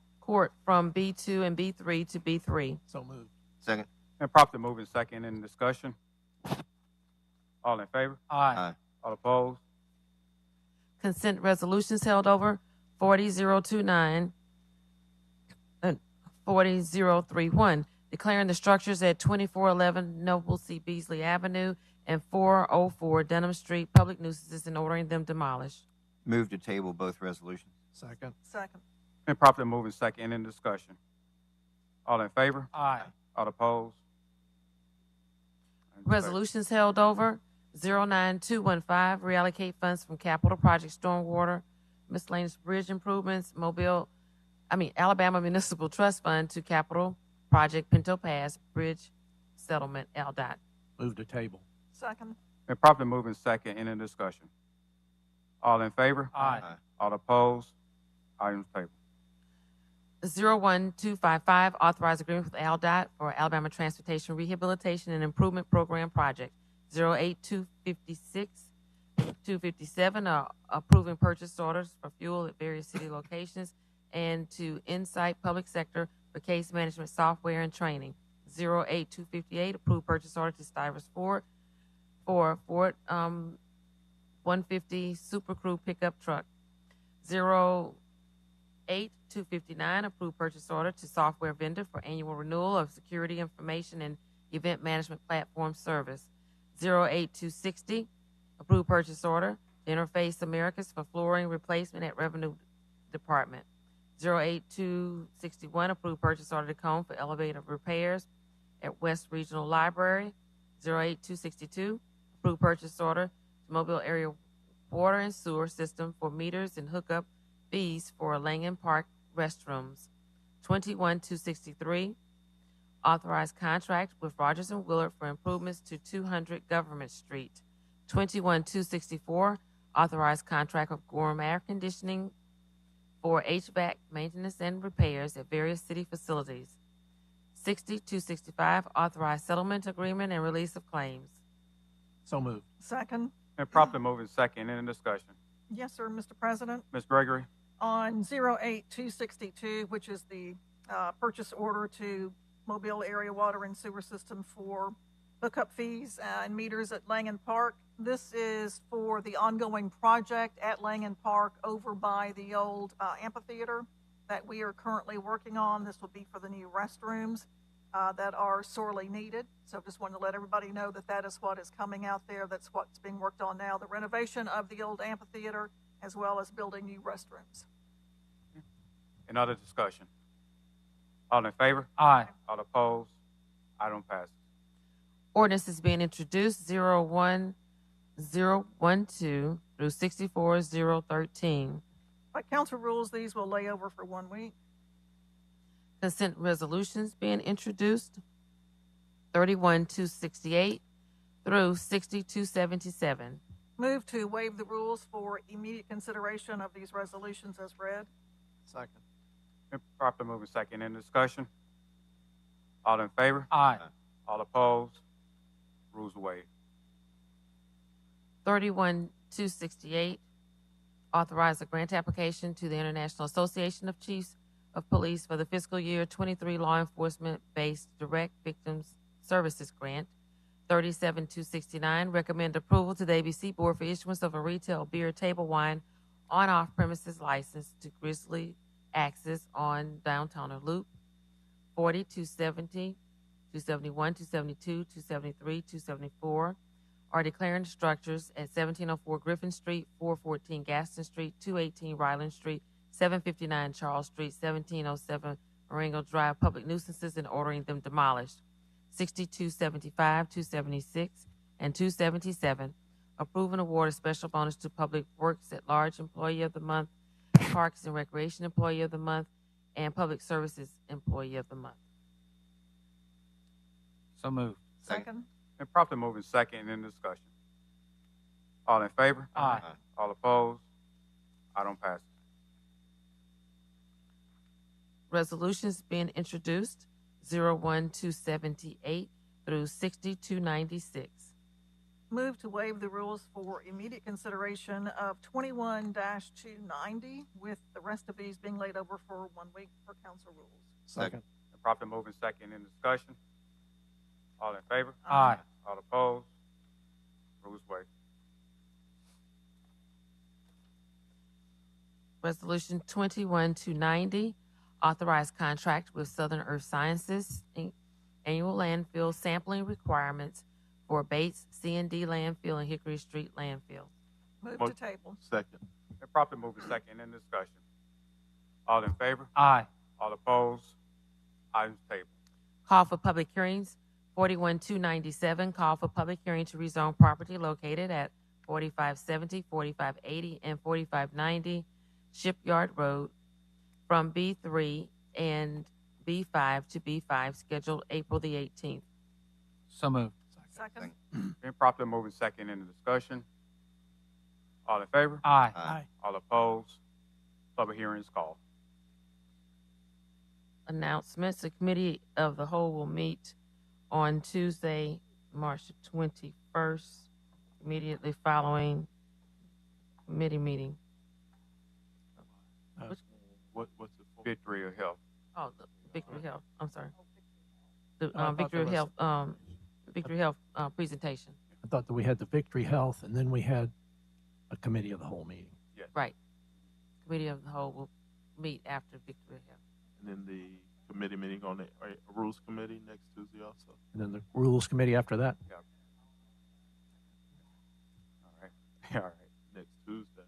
from B2 and B3 to B3. So moved. Second. And properly moving second in discussion. All in favor? Aye. All opposed? Consent resolutions held over. 40029 and 40031, declaring the structures at 2411 Noble C. Beasley Avenue and 404 Denham Street public nuisances and ordering them demolished. Move to table both resolutions. Second. Second. And properly moving second in discussion. All in favor? Aye. All opposed? Resolutions held over. 09215, reallocate funds from capital project stormwater, miscellaneous bridge improvements, Alabama Municipal Trust Fund to capital project Pinto Pass Bridge Settlement, LDOT. Move to table. Second. Been properly moved in second. Any discussion? All in favor? Aye. All opposed? Items tabled. 01255, authorize agreement with ALDOT for Alabama Transportation Rehabilitation and Improvement Program Project. 08256, 257, approving purchase orders for fuel at various city locations, and to Insight Public Sector for case management software and training. 08258, approved purchase order to Stivers Ford for Ford 150 Super Crew pickup truck. 08259, approved purchase order to software vendor for annual renewal of security information and event management platform service. 08260, approved purchase order to Interface Americas for flooring replacement at Revenue Department. 08261, approved purchase order to Cone for elevator repairs at West Regional Library. 08262, approved purchase order to Mobile Area Water and Sewer System for meters and hookup fees for Langham Park restrooms. 21263, authorized contract with Rogers and Willard for improvements to 200 Government Street. 21264, authorized contract with Gorham Air Conditioning for HVAC maintenance and repairs at various city facilities. 265, authorized settlement agreement and release of claims. So moved. Second. Been properly moved in second. Any discussion? Yes, sir, Mr. President. Ms. Gregory? On 08262, which is the purchase order to Mobile Area Water and Sewer System for hookup fees and meters at Langham Park. This is for the ongoing project at Langham Park over by the old amphitheater that we are currently working on. This will be for the new restrooms that are sorely needed. So just wanted to let everybody know that that is what is coming out there. That's what's being worked on now, the renovation of the old amphitheater as well as building new restrooms. Any other discussion? All in favor? Aye. All opposed? Item passes. Ordinance is being introduced 01012 through 64013. By council rules, these will lay over for 1 week. Consent resolutions being introduced 31268 through 6277. Move to waive the rules for immediate consideration of these resolutions as read. Second. Been properly moved in second. Any discussion? All in favor? Aye. All opposed? Rules are waived. 31268, authorize a grant application to the International Association of Chiefs of Police for the fiscal year 23 law enforcement-based direct victims services grant. 37269, recommend approval to the ABC Board for issuance of a retail beer table wine on off-premises license to Grizzly Axis on Downtowner Loop. 40, 270, 271, 272, 273, 274 are declaring structures at 1704 Griffin Street, 414 Gaston Street, 218 Ryland Street, 759 Charles Street, 1707 Marengo Drive public nuisances and ordering them demolished. 6275, 276, and 277, approve and award a special bonus to Public Works at Large Employee of the Month, Parks and Recreation Employee of the Month, and Public Services Employee of the Month. So moved. Second. Been properly moved in second. Any discussion? All in favor? Aye. All opposed? Item passes. Resolutions being introduced 01278 through 6296. Move to waive the rules for immediate consideration of 21-290, with the rest of these being laid over for 1 week for council rules. Second. Been properly moved in second. Any discussion? All in favor? Aye. All opposed? Rules waived. Resolution 21290, authorized contract with Southern Earth Sciences, Inc., annual landfill sampling requirements for Bates C&D landfill and Hickory Street landfill. Move to table. Second. Been properly moved in second. Any discussion? All in favor? Aye. All opposed? Items tabled. Call for public hearings 41297, call for public hearing to rezone property located at 4570, 4580, and 4590 Shipyard Road from B3 and B5 to B5, scheduled April the 18th. So moved. Second. Been properly moving second in the discussion. All in favor? Aye. Aye. All opposed? Public hearing is called. Announcements. The Committee of the Whole will meet on Tuesday, March 21st, immediately following committee meeting. What's the Victory of Health? Oh, the Victory Health. I'm sorry. I The thought Victory there was- Health. Victory Health presentation. I thought that we had the Victory Health, and then we had a committee of the whole meeting. Yes. Right. Committee of the Whole will meet after Victory Health. And then the committee meeting on the Rules Committee next Tuesday also. And then the Rules Committee after that. Yeah. All right. All right. Next Tuesday.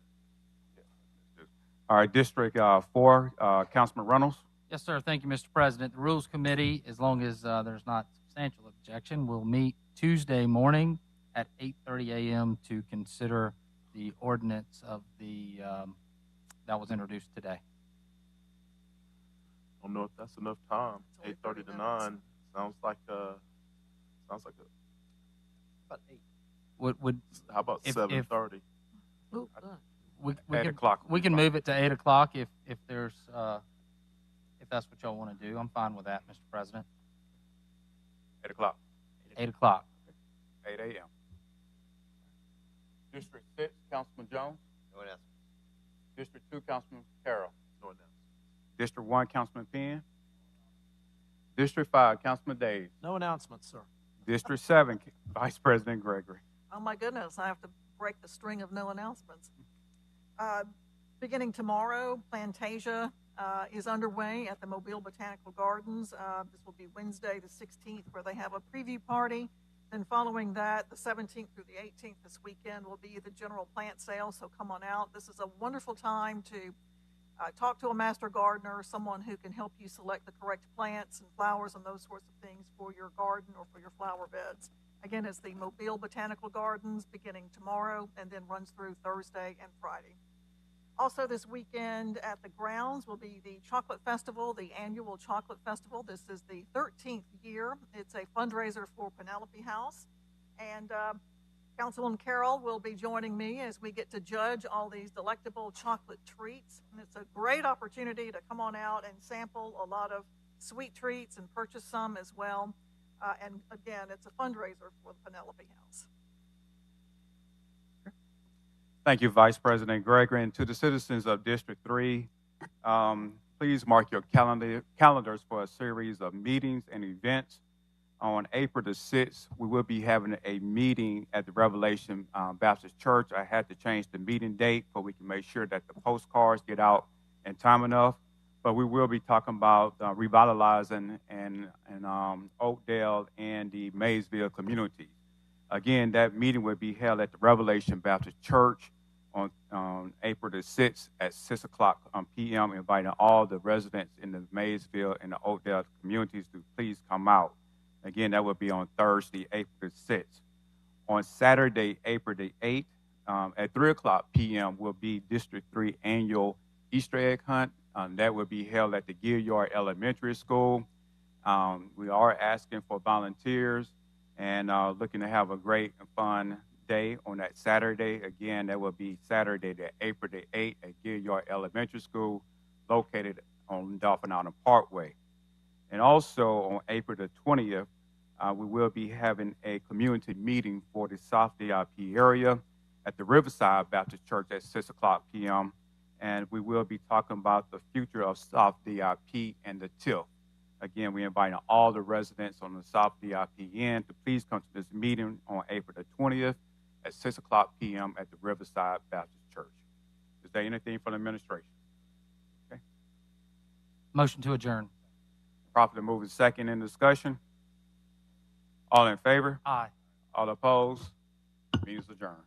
All right. District 4, Councilman Reynolds. Yes, sir. Thank you, Mr. President. The Rules Committee, as long as there's not substantial objection, will meet Tuesday morning at 8:30 a.m. to consider the ordinance of the that was introduced today. I don't know if that's enough time. 8:30 to 9 sounds like about 8. Would How about if- 7:30? Ooh, good. we 8 can, o'clock. we can move it to 8 o'clock if there's if that's what y'all want to do. I'm fine with that, Mr. President. 8 o'clock. 8 o'clock. 8 a.m. District 6, Councilman Jones. No announcement. District 2, Councilman Carroll. No announcement. District 1, Councilman Penn. District 5, Councilman Days. No announcements, sir. District 7, Vice President Gregory. Oh my goodness, I have to break the string of no announcements. Beginning tomorrow, Plantasia is underway at the Mobile Botanical Gardens. This will be Wednesday the 16th, where they have a preview party. Then following that, the 17th through the 18th this weekend will be the general plant sale, so come on out. This is a wonderful time to talk to a master gardener, someone who can help you select the correct plants and flowers and those sorts of things for your garden or for your flower beds. Again, it's the Mobile Botanical Gardens beginning tomorrow and then runs through Thursday and Friday. Also this weekend at the grounds will be the Chocolate Festival, the annual Chocolate Festival. This is the 13th year. It's a fundraiser for Penelope House. And Councilwoman Carroll will be joining me as we get to judge all these delectable chocolate treats. And it's a great opportunity to come on out and sample a lot of sweet treats and purchase some as well. And again, it's a fundraiser for the Penelope House. Thank you, Vice President Gregory. And to the citizens of District 3, please mark your calendars for a series of meetings and events. On April the 6th, we will be having a meeting at the Revelation Baptist Church. I had to change the meeting date so we can make sure that the postcards get out in time enough. But we will be talking about revitalizing and Oakdale and the Maysville communities. Again, that meeting will be held at the Revelation Baptist Church on April the 6th at 6 o'clock p.m., inviting all the residents in the Maysville and the Oakdale communities to please come out. Again, that will be on Thursday, April the 6th. On Saturday, April the 8th, at 3 o'clock p.m. will be District 3 annual Easter egg hunt. That will be held at the Gilliard Elementary School. We are asking for volunteers and looking to have a great and fun day on that Saturday. Again, that will be Saturday, April the 8th at Gilliard Elementary School, located on Dolphin Island Parkway. And also on April the 20th, we will be having a community meeting for the South DIP area at the Riverside Baptist Church at 6 o'clock p.m. And we will be talking about the future of South DIP and the TIF. Again, we're inviting all the residents on the South DIP end to please come to this meeting on April the 20th at 6 o'clock p.m. at the Riverside Baptist Church. Is there anything from the administration? Okay. Motion to adjourn. Properly moving second in discussion. All in favor? Aye. All opposed? Meeting is adjourned.